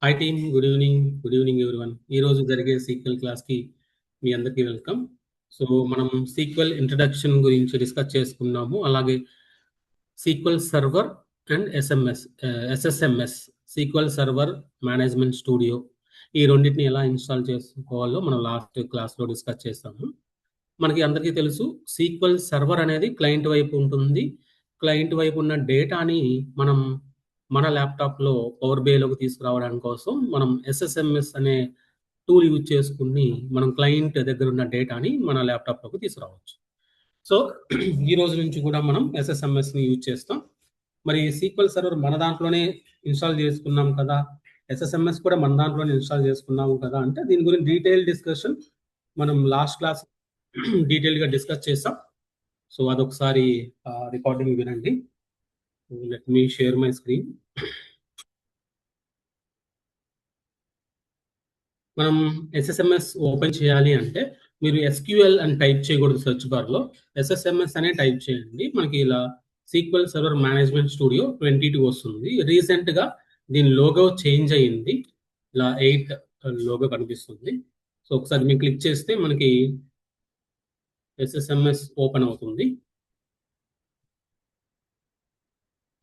Hi team, good evening everyone. ఈరోజు జరిగే sequel క్లాస్కి మీ అందరికీ వెల్కమ్. సో మనం సీక్వెల్ ఇంట్రడక్షన్ గురించి డిస్కస్ చేసుకున్నాము. అలాగే sequel server and SSMS sequel server management studio, ఈ రెండింటిని ఎలా ఇన్స్టాల్ చేసుకోవాలో మనం లాస్ట్ క్లాస్లో డిస్కస్ చేస్తాము. మనకి అందరికీ తెలుసు, సీక్వెల్ సర్వర్ అనేది క్లయింట్ వైపు ఉంటుంది. క్లయింట్ వైపు ఉన్న డేటాని మనం మన ల్యాప్టాప్లో పవర్ బేలోకి తీసుకురావడానికి కోసం మనం ఎస్ఎస్ఎంఎస్ అనే టూల్ యూజ్ చేసుకుని మనం క్లయింట్ దగ్గర ఉన్న డేటాని మన ల్యాప్టాప్లోకి తీసుకురావచ్చు. సో ఈ రోజు నుంచి కూడా మనం ఎస్ఎస్ఎంఎస్ని యూజ్ చేస్తాం. మరి సీక్వెల్ సర్వర్ మన దాంట్లోనే ఇన్స్టాల్ చేసుకున్నాం కదా, ఎస్ఎస్ఎంఎస్ కూడా మన దాంట్లోనే ఇన్స్టాల్ చేసుకున్నాము కదా అంటే దీని గురించి డీటెయిల్ డిస్కషన్ మనం లాస్ట్ క్లాస్ డీటెయిల్గా డిస్కస్ చేస్తాం. సో అదొకసారి రికార్డింగ్ వినండి. Let me share my screen. మనం ఎస్ఎస్ఎంఎస్ ఓపెన్ చేయాలి అంటే మీరు ఎస్క్యూఎల్ అని టైప్ చేయకూడదు, సెర్చ్ బార్లో ఎస్ఎస్ఎంఎస్ అనే టైప్ చేయండి. మనకి ఇలా సీక్వెల్ సర్వర్ మేనేజ్మెంట్ స్టూడియో 22 వస్తుంది. రీసెంట్గా దీని లోగో చేంజ్ అయ్యింది, ఇలా 8 లోగో కనిపిస్తుంది. సో ఒకసారి మీరు క్లిక్ చేస్తే మనకి ఎస్ఎస్ఎంఎస్ ఓపెన్ అవుతుంది.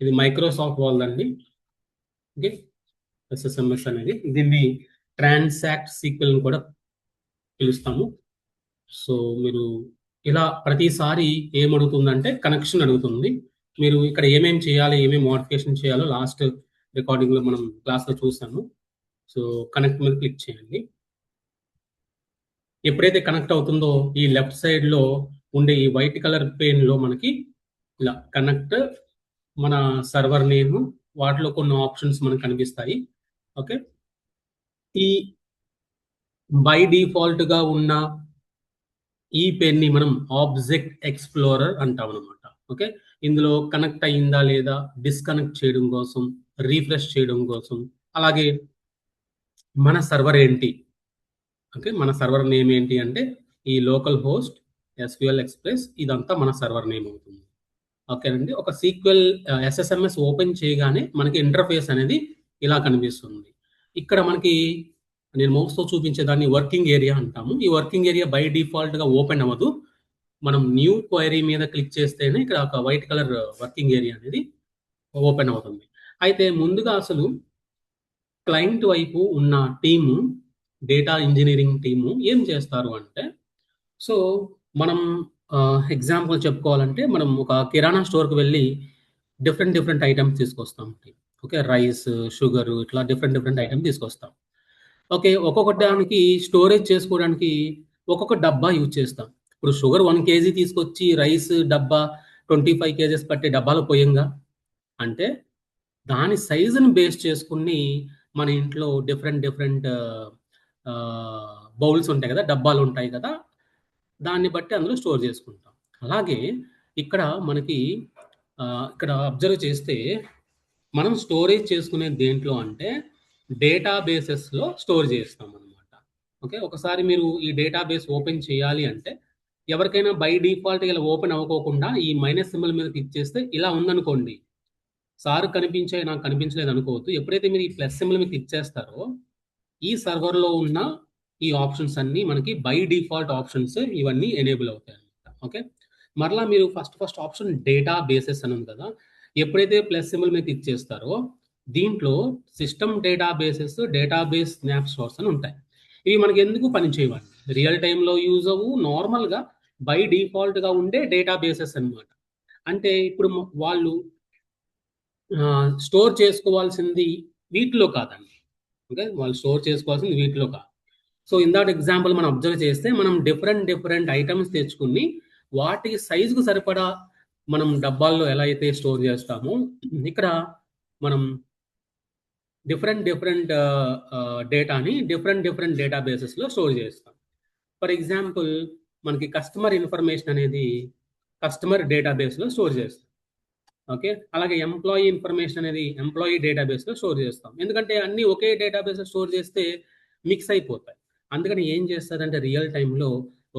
ఇది మైక్రోసాఫ్ట్ వాళ్ళండి. ఓకే, ఎస్ఎస్ఎంఎస్ అనేది దీన్ని ట్రాన్సాక్ట్ సీక్వెల్ కూడా పిలుస్తాము. సో మీరు ఇలా ప్రతిసారి ఏమడుగుతుందంటే కనెక్షన్ అడుగుతుంది. మీరు ఇక్కడ ఏమేమి చేయాలి, ఏమేమి మోడిఫికేషన్ చేయాలో లాస్ట్ రికార్డింగ్లో మనం క్లాస్లో చూసాము. సో కనెక్ట్ మీద క్లిక్ చేయండి. ఎప్పుడైతే కనెక్ట్ అవుతుందో ఈ లెఫ్ట్ సైడ్లో ఉండే ఈ వైట్ కలర్ పెయిన్లో మనకి ఇలా కనెక్ట్, మన సర్వర్ నేమ్, వాటిలో కొన్ని ఆప్షన్స్ మనకు కనిపిస్తాయి. ఓకే, ఈ బై డిఫాల్ట్గా ఉన్న ఈ పెన్ని మనం ఆబ్జెక్ట్ ఎక్స్ప్లోరర్ అంటాం అనమాట. ఓకే, ఇందులో కనెక్ట్ అయ్యిందా లేదా డిస్కనెక్ట్ చేయడం కోసం, రీఫ్రెష్ చేయడం కోసం, అలాగే మన సర్వర్ ఏంటి, ఓకే మన సర్వర్ నేమ్ ఏంటి అంటే ఈ లోకల్ హోస్ట్ ఎస్క్యూఎల్ ఎక్స్ప్రెస్, ఇదంతా మన సర్వర్ నేమ్ అవుతుంది. ఓకేనండి, ఒక సీక్వెల్ ఎస్ఎస్ఎంఎస్ ఓపెన్ చేయగానే మనకి ఇంటర్ఫేస్ అనేది ఇలా కనిపిస్తుంది. ఇక్కడ మనకి నేను మౌస్తో చూపించేదాన్ని వర్కింగ్ ఏరియా అంటాము. ఈ వర్కింగ్ ఏరియా బై డిఫాల్ట్గా ఓపెన్ అవ్వదు. మనం న్యూ క్వైరీ మీద క్లిక్ చేస్తేనే ఇక్కడ ఒక వైట్ కలర్ వర్కింగ్ ఏరియా అనేది ఓపెన్ అవుతుంది. అయితే ముందుగా అసలు క్లయింట్ వైపు ఉన్న టీము, డేటా ఇంజనీరింగ్ టీము ఏం చేస్తారు అంటే, సో మనం ఎగ్జాంపుల్ చెప్పుకోవాలంటే మనం ఒక కిరాణా స్టోర్కి వెళ్ళి డిఫరెంట్ ఐటమ్స్ తీసుకొస్తాం. ఓకే, రైస్, షుగర్, ఇట్లా డిఫరెంట్ ఐటమ్ తీసుకొస్తాం. ఓకే, ఒక్కొక్క దానికి స్టోరేజ్ చేసుకోవడానికి ఒక్కొక్క డబ్బా యూజ్ చేస్తాం. ఇప్పుడు షుగర్ 1 kg తీసుకొచ్చి రైస్ డబ్బా 25 kgs పట్టే డబ్బాలు పోయంగా అంటే దాని సైజుని బేస్ చేసుకుని మన ఇంట్లో డిఫరెంట్ బౌల్స్ ఉంటాయి కదా, డబ్బాలు ఉంటాయి కదా, దాన్ని బట్టి అందులో స్టోర్ చేసుకుంటాం. అలాగే ఇక్కడ మనకి ఇక్కడ అబ్జర్వ్ చేస్తే మనం స్టోరేజ్ చేసుకునే దేంట్లో అంటే డేటాబేసెస్లో స్టోర్ చేస్తాం అనమాట. ఓకే, ఒకసారి మీరు ఈ డేటాబేస్ ఓపెన్ చేయాలి అంటే ఎవరికైనా బై డిఫాల్ట్ ఇలా ఓపెన్ అవ్వకోకుండా ఈ మైనస్ సింబల్ మీద క్లిక్ చేస్తే ఇలా ఉందనుకోండి, సార్ కనిపించాయి నాకు కనిపించలేదు అనుకోవద్దు. ఎప్పుడైతే మీరు ఈ ప్లస్ సింబల్ మీద క్లిక్ చేస్తారో ఈ సర్వర్లో ఉన్న ఈ ఆప్షన్స్ అన్నీ మనకి బై డిఫాల్ట్ ఆప్షన్స్ ఇవన్నీ ఎనేబుల్ అవుతాయి అనమాట. ఓకే, మరలా మీరు ఫస్ట్ ఆప్షన్ డేటా బేసెస్ అని ఉంది కదా, ఎప్పుడైతే ప్లస్ సింబల్ మీద క్లిక్ చేస్తారో దీంట్లో system databases, database snap shots అని ఉంటాయి. ఇవి మనకి ఎందుకు పని చేయవాలి, రియల్ టైంలో యూజ్ అవ్వు, నార్మల్గా బై డిఫాల్ట్గా ఉండే డేటాబేసెస్ అనమాట. అంటే ఇప్పుడు వాళ్ళు స్టోర్ చేసుకోవాల్సింది వీటిలో కాదండి. ఓకే, వాళ్ళు స్టోర్ చేసుకోవాల్సింది వీటిలో కాదు. సో ఇందాక ఎగ్జాంపుల్ మనం అబ్జర్వ్ చేస్తే మనం డిఫరెంట్ ఐటమ్స్ తెచ్చుకుని వాటి సైజుకు సరిపడా మనం డబ్బాల్లో ఎలా అయితే స్టోర్ చేస్తామో ఇక్కడ మనం డిఫరెంట్ డేటాని డిఫరెంట్ డేటాబేసెస్లో స్టోర్ చేస్తాం. ఫర్ ఎగ్జాంపుల్ మనకి కస్టమర్ ఇన్ఫర్మేషన్ అనేది కస్టమర్ డేటాబేస్లో స్టోర్ చేస్తాం. ఓకే, అలాగే ఎంప్లాయీ ఇన్ఫర్మేషన్ అనేది ఎంప్లాయీ డేటాబేస్లో స్టోర్ చేస్తాం. ఎందుకంటే అన్నీ ఒకే డేటాబేస్లో స్టోర్ చేస్తే మిక్స్ అయిపోతాయి. అందుకని ఏం చేస్తారంటే రియల్ టైంలో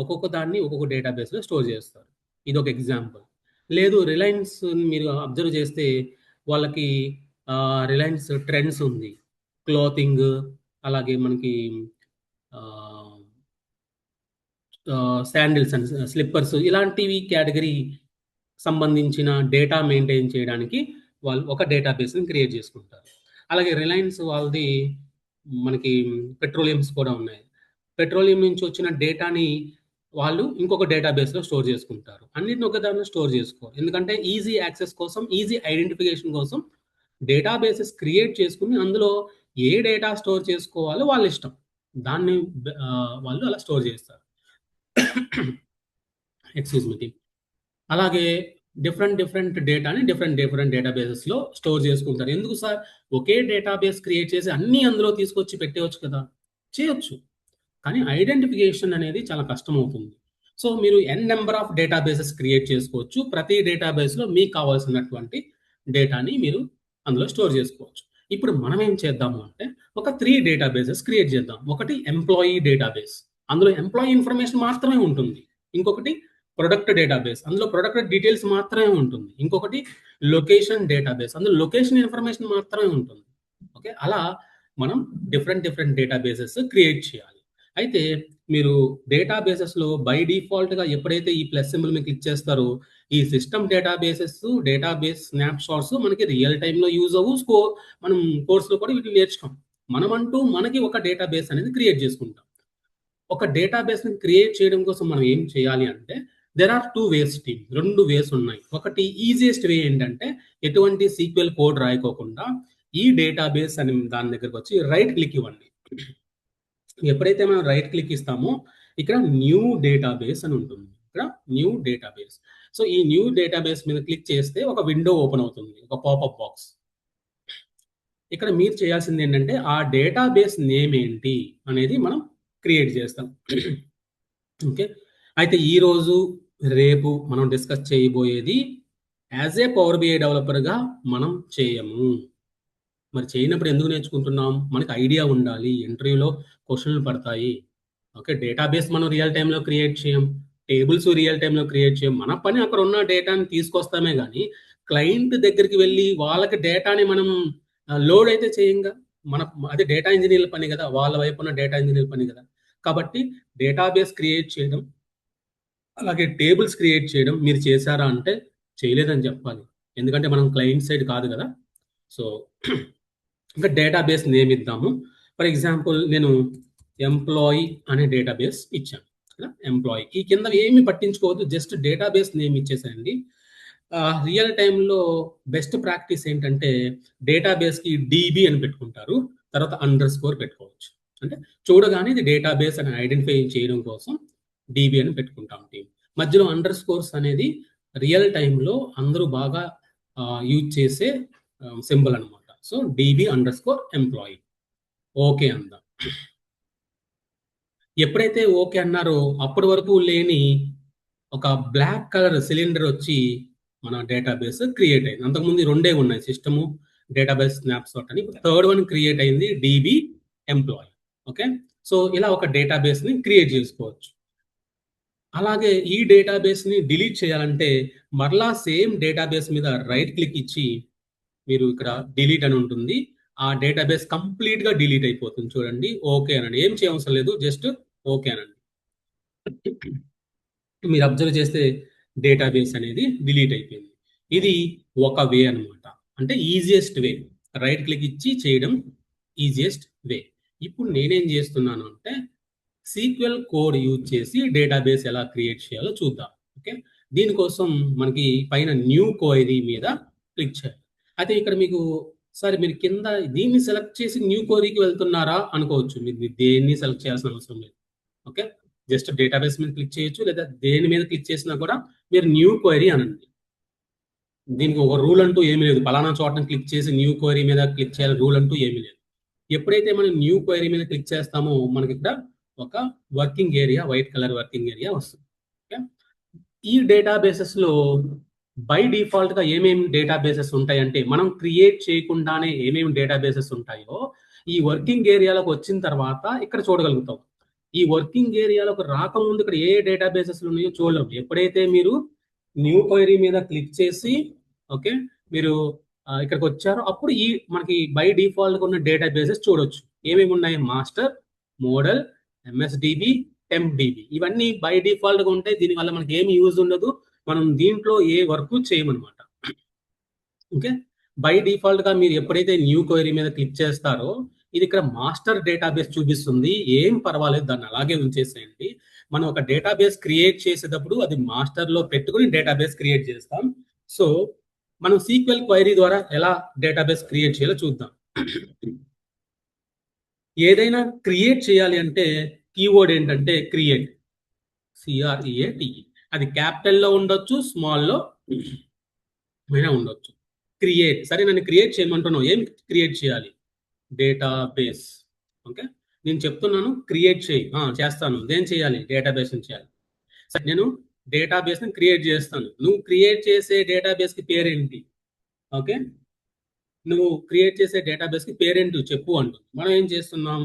ఒక్కొక్క దాన్ని ఒక్కొక్క డేటాబేస్లో స్టోర్ చేస్తారు. ఇది ఒక ఎగ్జాంపుల్. లేదు, రిలయన్స్ మీరు అబ్జర్వ్ చేస్తే వాళ్ళకి రిలయన్స్ ట్రెండ్స్ ఉంది, క్లాతింగ్, అలాగే మనకి శాండిల్స్ అండ్ స్లిప్పర్స్ ఇలాంటివి కేటగిరీ సంబంధించిన డేటా మెయింటైన్ చేయడానికి వాళ్ళు ఒక డేటాబేస్ని క్రియేట్ చేసుకుంటారు. అలాగే రిలయన్స్ వాళ్ళది మనకి పెట్రోలియంస్ కూడా ఉన్నాయి. పెట్రోలియం నుంచి వచ్చిన డేటాని వాళ్ళు ఇంకొక డేటాబేస్లో స్టోర్ చేసుకుంటారు. అన్నిటిని ఒక దానిలో స్టోర్ చేసుకోరు, ఎందుకంటే ఈజీ యాక్సెస్ కోసం, ఈజీ ఐడెంటిఫికేషన్ కోసం డేటాబేసెస్ క్రియేట్ చేసుకుని అందులో ఏ డేటా స్టోర్ చేసుకోవాలో వాళ్ళ ఇష్టం, దాన్ని వాళ్ళు అలా స్టోర్ చేస్తారు. Excuse me. అలాగే డిఫరెంట్ డేటాని డిఫరెంట్ డేటాబేసెస్లో స్టోర్ చేసుకుంటారు. ఎందుకు సార్ ఒకే డేటాబేస్ క్రియేట్ చేసి అన్నీ అందులో తీసుకొచ్చి పెట్టేయచ్చు కదా? చేయొచ్చు, కానీ ఐడెంటిఫికేషన్ అనేది చాలా కష్టం అవుతుంది. సో మీరు ఎన్ నెంబర్ ఆఫ్ డేటాబేసెస్ క్రియేట్ చేసుకోవచ్చు. ప్రతి డేటాబేస్లో మీకు కావాల్సినటువంటి డేటాని మీరు అందులో స్టోర్ చేసుకోవచ్చు. ఇప్పుడు మనం ఏం చేద్దాము అంటే ఒక 3 డేటాబేసెస్ క్రియేట్ చేద్దాం. ఒకటి ఎంప్లాయీ డేటాబేస్, అందులో ఎంప్లాయీ ఇన్ఫర్మేషన్ మాత్రమే ఉంటుంది. ఇంకొకటి ప్రొడక్ట్ డేటాబేస్, అందులో ప్రొడక్ట్ డీటెయిల్స్ మాత్రమే ఉంటుంది. ఇంకొకటి లొకేషన్ డేటాబేస్, అందులో లొకేషన్ ఇన్ఫర్మేషన్ మాత్రమే ఉంటుంది. ఓకే, అలా మనం డిఫరెంట్ డేటాబేసెస్ క్రియేట్ చేయాలి. అయితే మీరు డేటాబేసెస్లో బై డిఫాల్ట్గా ఎప్పుడైతే ఈ ప్లస్ సింబల్ మీద క్లిక్ చేస్తారో ఈ సిస్టమ్ డేటాబేస్ స్నాప్షాట్స్ మనకి రియల్ టైంలో యూజ్ అవ్వు. మనం కోర్సులో కూడా వీటిని నేర్చుకోం. మనమంటూ మనకి ఒక డేటాబేస్ అనేది క్రియేట్ చేసుకుంటాం. ఒక డేటాబేస్ని క్రియేట్ చేయడం కోసం మనం ఏం చేయాలి అంటే దెర్ ఆర్ 2 వేస్ టీమ్, 2 వేస్ ఉన్నాయి. ఒకటి ఈజియెస్ట్ వే ఏంటంటే ఎటువంటి సీక్వెల్ కోడ్ రాయకోకుండా ఈ డేటాబేస్ అని దాని దగ్గరకు వచ్చి రైట్ క్లిక్ ఇవ్వండి. ఎప్పుడైతే మనం రైట్ క్లిక్ ఇస్తామో ఇక్కడ న్యూ డేటాబేస్ అని ఉంటుంది. ఇక్కడ న్యూ డేటాబేస్. సో ఈ న్యూ డేటాబేస్ మీద క్లిక్ చేస్తే ఒక విండో ఓపెన్ అవుతుంది, ఒక పాపప్ బాక్స్. ఇక్కడ మీరు చేయాల్సింది ఏంటంటే ఆ డేటాబేస్ నేమ్ ఏంటి అనేది మనం క్రియేట్ చేస్తాం. ఓకే, అయితే ఈరోజు రేపు మనం డిస్కస్ చేయబోయేది యాజ్ ఏ పవర్ బిఐ డెవలపర్గా మనం చేయము. మరి చేయనప్పుడు ఎందుకు నేర్చుకుంటున్నాం? మనకి ఐడియా ఉండాలి, ఇంటర్వ్యూలో క్వశ్చన్లు పడతాయి. ఓకే, డేటాబేస్ మనం రియల్ టైంలో క్రియేట్ చేయం, టేబుల్స్ రియల్ టైంలో క్రియేట్ చేయం. మన పని అక్కడ ఉన్న డేటాని తీసుకొస్తామే కానీ క్లయింట్ దగ్గరికి వెళ్ళి వాళ్ళకి డేటాని మనం లోడ్ అయితే చేయంగా. మన అది డేటా ఇంజనీర్ల పని కదా, వాళ్ళ వైపు ఉన్న డేటా ఇంజనీర్ల పని కదా. కాబట్టి డేటాబేస్ క్రియేట్ చేయడం, అలాగే టేబుల్స్ క్రియేట్ చేయడం మీరు చేశారా అంటే చేయలేదని చెప్పాలి, ఎందుకంటే మనం క్లయింట్ సైడ్ కాదు కదా. సో ఇంకా డేటాబేస్ నేమ్ ఇద్దాము. ఫర్ ఎగ్జాంపుల్ నేను ఎంప్లాయీ అనే డేటాబేస్ ఇచ్చాను కదా. ఎంప్లాయీ ఈ కింద ఏమి పట్టించుకోవద్దు, జస్ట్ డేటాబేస్ నేమ్ ఇచ్చేసేయండి. రియల్ టైంలో బెస్ట్ ప్రాక్టీస్ ఏంటంటే డేటాబేస్కి డీబీ అని పెట్టుకుంటారు, తర్వాత అండర్ స్కోర్ పెట్టుకోవచ్చు. అంటే చూడగానే ఇది డేటాబేస్ అని ఐడెంటిఫై చేయడం కోసం డీబీ అని పెట్టుకుంటాం టీం. మధ్యలో అండర్ స్కోర్స్ అనేది రియల్ టైంలో అందరూ బాగా యూజ్ చేసే సింబల్ అనమాట. So DB underscore employee. Okay అందాం. ఎప్పుడైతే ఓకే అన్నారో అప్పటి వరకు లేని ఒక బ్లాక్ కలర్ సిలిండర్ వచ్చి మన డేటాబేస్ క్రియేట్ అయింది. అంతకుముందు 2 ఉన్నాయి, సిస్టము డేటాబేస్ స్నాప్షాట్ అని. థర్డ్ వన్ క్రియేట్ అయింది డీబీ ఎంప్లాయీ. ఓకే, సో ఇలా ఒక డేటాబేస్ ని క్రియేట్ చేసుకోవచ్చు. అలాగే ఈ డేటాబేస్ ని డిలీట్ చేయాలంటే మరలా సేమ్ డేటాబేస్ మీద రైట్ క్లిక్ ఇచ్చి మీరు ఇక్కడ డిలీట్ అని ఉంటుంది, ఆ డేటాబేస్ కంప్లీట్ గా డిలీట్ అయిపోతుంది. చూడండి, ఓకే అనండి. ఏం చేయవసరం లేదు, జస్ట్ ఓకే అనండి. మీరు అబ్జర్వ్ చేస్తే డేటాబేస్ అనేది డిలీట్ అయిపోయింది. ఇది ఒక వే అనమాట, అంటే ఈజియెస్ట్ వే. రైట్ క్లిక్ ఇచ్చి చేయడం ఈజియెస్ట్ వే. ఇప్పుడు నేనేం చేస్తున్నాను అంటే సీక్వెల్ కోడ్ యూజ్ చేసి డేటాబేస్ ఎలా క్రియేట్ చేయాలో చూద్దాం. ఓకే, దీనికోసం మనకి పైన న్యూ క్వైరీ మీద క్లిక్ చేయాలి. అయితే ఇక్కడ మీకు సార్ మీరు కింద దీన్ని సెలెక్ట్ చేసి న్యూ క్వైరీకి వెళ్తున్నారా అనుకోవచ్చు. మీరు దేన్ని సెలెక్ట్ చేయాల్సిన అవసరం లేదు. ఓకే, జస్ట్ డేటాబేస్ మీద క్లిక్ చేయొచ్చు, లేదా దేని మీద క్లిక్ చేసినా కూడా మీరు న్యూ క్వైరీ అనండి. దీనికి ఒక రూల్ అంటూ ఏమీ లేదు, పలానా చోటని క్లిక్ చేసి న్యూ క్వైరీ మీద క్లిక్ చేయాలి రూల్ అంటూ ఏమీ లేదు. ఎప్పుడైతే మనం న్యూ క్వైరీ మీద క్లిక్ చేస్తామో మనకి ఇక్కడ ఒక working area, white colour working area వస్తుంది. ఈ డేటాబేసెస్ లో బై డిఫాల్ట్ గా ఏమేమి డేటాబేసెస్ ఉంటాయంటే మనం క్రియేట్ చేయకుండానే ఏమేమి డేటాబేసెస్ ఉంటాయో ఈ వర్కింగ్ ఏరియాలోకి వచ్చిన తర్వాత ఇక్కడ చూడగలుగుతాం. ఈ వర్కింగ్ ఏరియాలోకి రాకముందు ఇక్కడ ఏ డేటాబేసెస్ ఉన్నాయో చూడలేము. ఎప్పుడైతే మీరు న్యూ క్వైరీ మీద క్లిక్ చేసి ఓకే మీరు ఇక్కడికి వచ్చారో అప్పుడు ఈ మనకి బై డిఫాల్ట్ ఉన్న డేటాబేసెస్ చూడొచ్చు. ఏమేమి ఉన్నాయి? Master, model, MSDB, MDB. ఇవన్నీ బై డిఫాల్ట్ గా ఉంటాయి. దీనివల్ల మనకి ఏమి యూజ్ ఉండదు. మనం దీంట్లో ఏ వర్క్ చేయమన్నమాట. ఓకే, బై డిఫాల్ట్ గా మీరు ఎప్పుడైతే న్యూ క్వైరీ మీద క్లిక్ చేస్తారో ఇది ఇక్కడ మాస్టర్ డేటాబేస్ చూపిస్తుంది. ఏం పర్వాలేదు, దాన్ని అలాగే ఉంచేసేయండి. మనం ఒక డేటాబేస్ క్రియేట్ చేసేటప్పుడు అది మాస్టర్ లో పెట్టుకుని డేటాబేస్ క్రియేట్ చేస్తాం. సో మనం సీక్వెల్ క్వైరీ ద్వారా ఎలా డేటాబేస్ క్రియేట్ చేయాలో చూద్దాం. ఏదైనా క్రియేట్ చేయాలి అంటే కీవర్డ్ ఏంటంటే క్రియేట్, CREATE. అది క్యాపిటల్ లో ఉండొచ్చు, స్మాల్ లో అయినా ఉండొచ్చు. క్రియేట్, సరే నన్ను క్రియేట్ చేయమంటున్నావు, ఏం క్రియేట్ చేయాలి? డేటాబేస్. ఓకే, నేను చెప్తున్నాను క్రియేట్ చేయి, చేస్తాను. ఏం చేయాలి? డేటాబేస్ చేయాలి. సరే, నేను డేటాబేస్ ని క్రియేట్ చేస్తాను. నువ్వు క్రియేట్ చేసే డేటాబేస్ కి పేరేంటి? ఓకే, నువ్వు క్రియేట్ చేసే డేటాబేస్ కి పేరేంటి చెప్పు అంటూ మనం ఏం చేస్తున్నాం?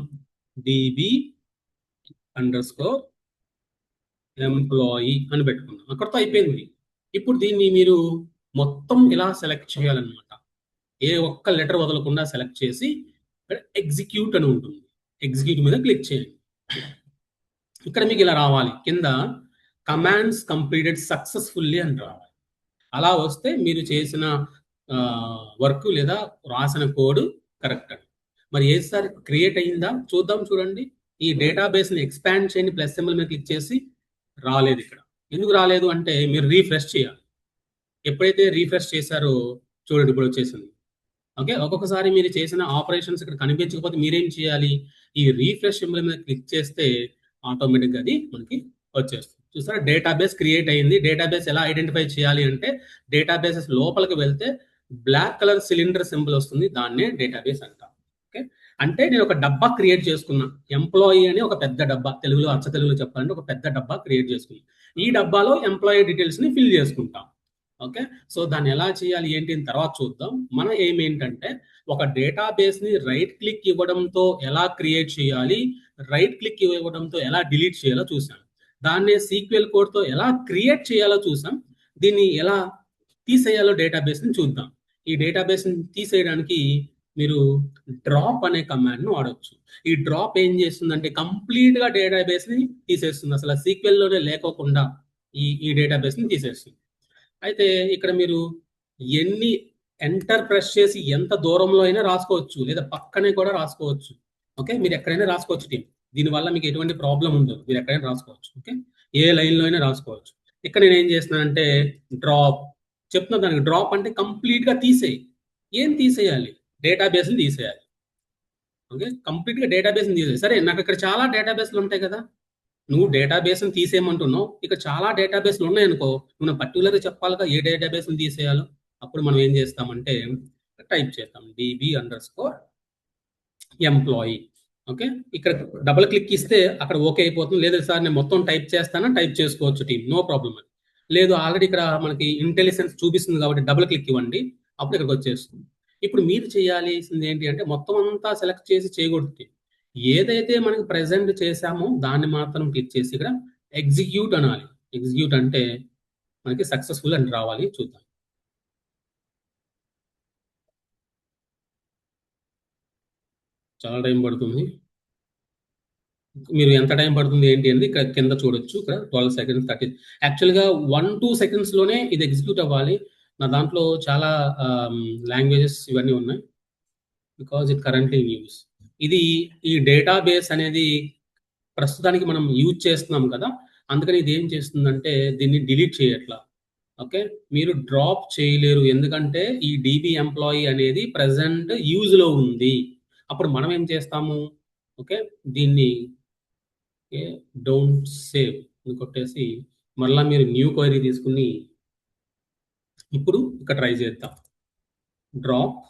DB _ ఎంప్లాయీ అని పెట్టుకున్నాం. అక్కడితో అయిపోయింది. ఇప్పుడు దీన్ని మీరు మొత్తం ఇలా సెలెక్ట్ చేయాలన్నమాట. ఏ ఒక్క లెటర్ వదలకుండా సెలెక్ట్ చేసి ఎగ్జిక్యూట్ అని ఉంటుంది. ఎగ్జిక్యూట్ మీద క్లిక్ చేయండి. ఇక్కడ మీకు ఇలా రావాలి, కింద కమాండ్స్ కంప్లీటెడ్ సక్సెస్ఫుల్లీ అని రావాలి. అలా వస్తే మీరు చేసిన వర్క్ లేదా రాసిన కోడ్ కరెక్ట్ అని. మరి ఏసారి క్రియేట్ అయ్యిందా చూద్దాం. చూడండి, ఈ డేటాబేస్ని ఎక్స్పాండ్ చేయండి, ప్లస్ సింబల్ మీద క్లిక్ చేసి రాలేదు. ఇక్కడ ఎందుకు రాలేదు అంటే మీరు రీఫ్రెష్ చేయాలి. ఎప్పుడైతే రీఫ్రెష్ చేశారో చూడండి ఇప్పుడు వచ్చేసింది. ఓకే, ఒక్కొక్కసారి మీరు చేసిన ఆపరేషన్స్ ఇక్కడ కనిపించకపోతే మీరేం చేయాలి? ఈ రీఫ్రెష్ సింబల్ మీద క్లిక్ చేస్తే ఆటోమేటిక్గా అది మనకి వచ్చేస్తుంది. చూసారా, డేటాబేస్ క్రియేట్ అయ్యింది. డేటాబేస్ ఎలా ఐడెంటిఫై చేయాలి అంటే డేటాబేసెస్ లోపలికి వెళ్తే బ్లాక్ కలర్ సిలిండర్ సింబల్ వస్తుంది, దాన్నే డేటాబేస్ అంటాం. ఓకే, అంటే నేను ఒక డబ్బా క్రియేట్ చేసుకున్నా, ఎంప్లాయీ అని ఒక పెద్ద డబ్బా, తెలుగులో అచ్చ తెలుగులో చెప్పాలంటే ఒక పెద్ద డబ్బా క్రియేట్ చేసుకున్నాం. ఈ డబ్బాలో ఎంప్లాయీ డీటెయిల్స్ ని ఫిల్ చేసుకుంటాం. ఓకే, సో దాన్ని ఎలా చేయాలి ఏంటి అని తర్వాత చూద్దాం. మన ఏం ఏంటంటే ఒక డేటాబేస్ ని రైట్ క్లిక్ ఇవ్వడంతో ఎలా క్రియేట్ చేయాలి, రైట్ క్లిక్ ఇవ్వడంతో ఎలా డిలీట్ చేయాలో చూసాం. దాన్నే సీక్వెల్ కోడ్ తో ఎలా క్రియేట్ చేయాలో చూసాం. దీన్ని ఎలా తీసేయాలో డేటాబేస్ ని చూద్దాం. ఈ డేటాబేస్ ని తీసేయడానికి మీరు డ్రాప్ అనే కమాండ్ ను వాడవచ్చు. ఈ డ్రాప్ ఏం చేస్తుందంటే కంప్లీట్ గా డేటాబేస్ ని తీసేస్తుంది. అసలు సీక్వెల్ లోనే లేకోకుండా ఈ డేటాబేస్ ని తీసేస్తుంది. అయితే ఇక్కడ మీరు ఎన్ని ఎంటర్ ప్రెస్ చేసి ఎంత దూరంలో అయినా రాసుకోవచ్చు, లేదా పక్కనే కూడా రాసుకోవచ్చు. ఓకే, మీరు ఎక్కడైనా రాసుకోవచ్చు టీం. దీనివల్ల మీకు ఎటువంటి ప్రాబ్లం ఉండదు, మీరు ఎక్కడైనా రాసుకోవచ్చు. ఓకే, ఏ లైన్ లో అయినా రాసుకోవచ్చు. ఇక్కడ నేను ఏం చేస్తున్నానంటే డ్రాప్ చెప్తున్నా. దానికి డ్రాప్ అంటే కంప్లీట్ గా తీసేయి. ఏం తీసేయాలి? డేటాబేస్ ని తీసేయాలి. ఓకే, కంప్లీట్ గా డేటాబేస్ ని తీసేయాలి. సరే, నాకు ఇక్కడ చాలా డేటాబేస్లు ఉంటాయి కదా, నువ్వు డేటాబేస్ని తీసేయమంటున్నావు, ఇక చాలా డేటాబేస్లు ఉన్నాయనుకో, నువ్వు పర్టికులర్గా చెప్పాలిగా ఏ డేటాబేస్ని తీసేయాలో. అప్పుడు మనం ఏం చేస్తామంటే టైప్ చేస్తాం DB _ ఎంప్లాయీ. ఓకే, ఇక్కడ డబుల్ క్లిక్ ఇస్తే అక్కడ ఓకే అయిపోతుంది. లేదు సార్ నేను మొత్తం టైప్ చేస్తానా, టైప్ చేసుకోవచ్చు టీం, నో ప్రాబ్లం అని. లేదు, ఆల్రెడీ ఇక్కడ మనకి ఇంటెలిజెన్స్ చూపిస్తుంది కాబట్టి డబుల్ క్లిక్ ఇవ్వండి, అప్పుడు ఇక్కడికి వచ్చేస్తుంది. ఇప్పుడు మీరు చేయాల్సింది ఏంటి అంటే మొత్తం అంతా సెలెక్ట్ చేసి చేయకూడదు. ఏదైతే మనకి ప్రెజెంట్ చేసామో దాన్ని మాత్రం క్లిక్ చేసి ఇక్కడ ఎగ్జిక్యూట్ అనాలి. ఎగ్జిక్యూట్ అంటే మనకి సక్సెస్ఫుల్ అని రావాలి. చూద్దాం. చాలా టైం పడుతుంది. మీరు ఎంత టైం పడుతుంది ఏంటి అనేది ఇక్కడ కింద చూడొచ్చు. ఇక్కడ 12 సెకండ్స్ 30. యాక్చువల్గా 1-2 సెకండ్స్ లోనే ఇది ఎగ్జిక్యూట్ అవ్వాలి. నా దాంట్లో చాలా లాంగ్వేజెస్ ఇవన్నీ ఉన్నాయి, బికాజ్ ఇట్ కరెంట్లీ యూస్. ఇది ఈ డేటాబేస్ అనేది ప్రస్తుతానికి మనం యూజ్ చేస్తున్నాం కదా, అందుకని ఇది ఏం చేస్తుందంటే దీన్ని డిలీట్ చేయట్లా. ఓకే, మీరు డ్రాప్ చేయలేరు, ఎందుకంటే ఈ DB ఎంప్లాయీ అనేది ప్రజెంట్ యూజ్ లో ఉంది. అప్పుడు మనం ఏం చేస్తాము? ఓకే, దీన్ని డోంట్ సేవ్ కొట్టేసి మళ్ళీ మీరు న్యూ క్వైరీ తీసుకుని ఇప్పుడు ఇక్కడ ట్రై చేద్దాం. డ్రాప్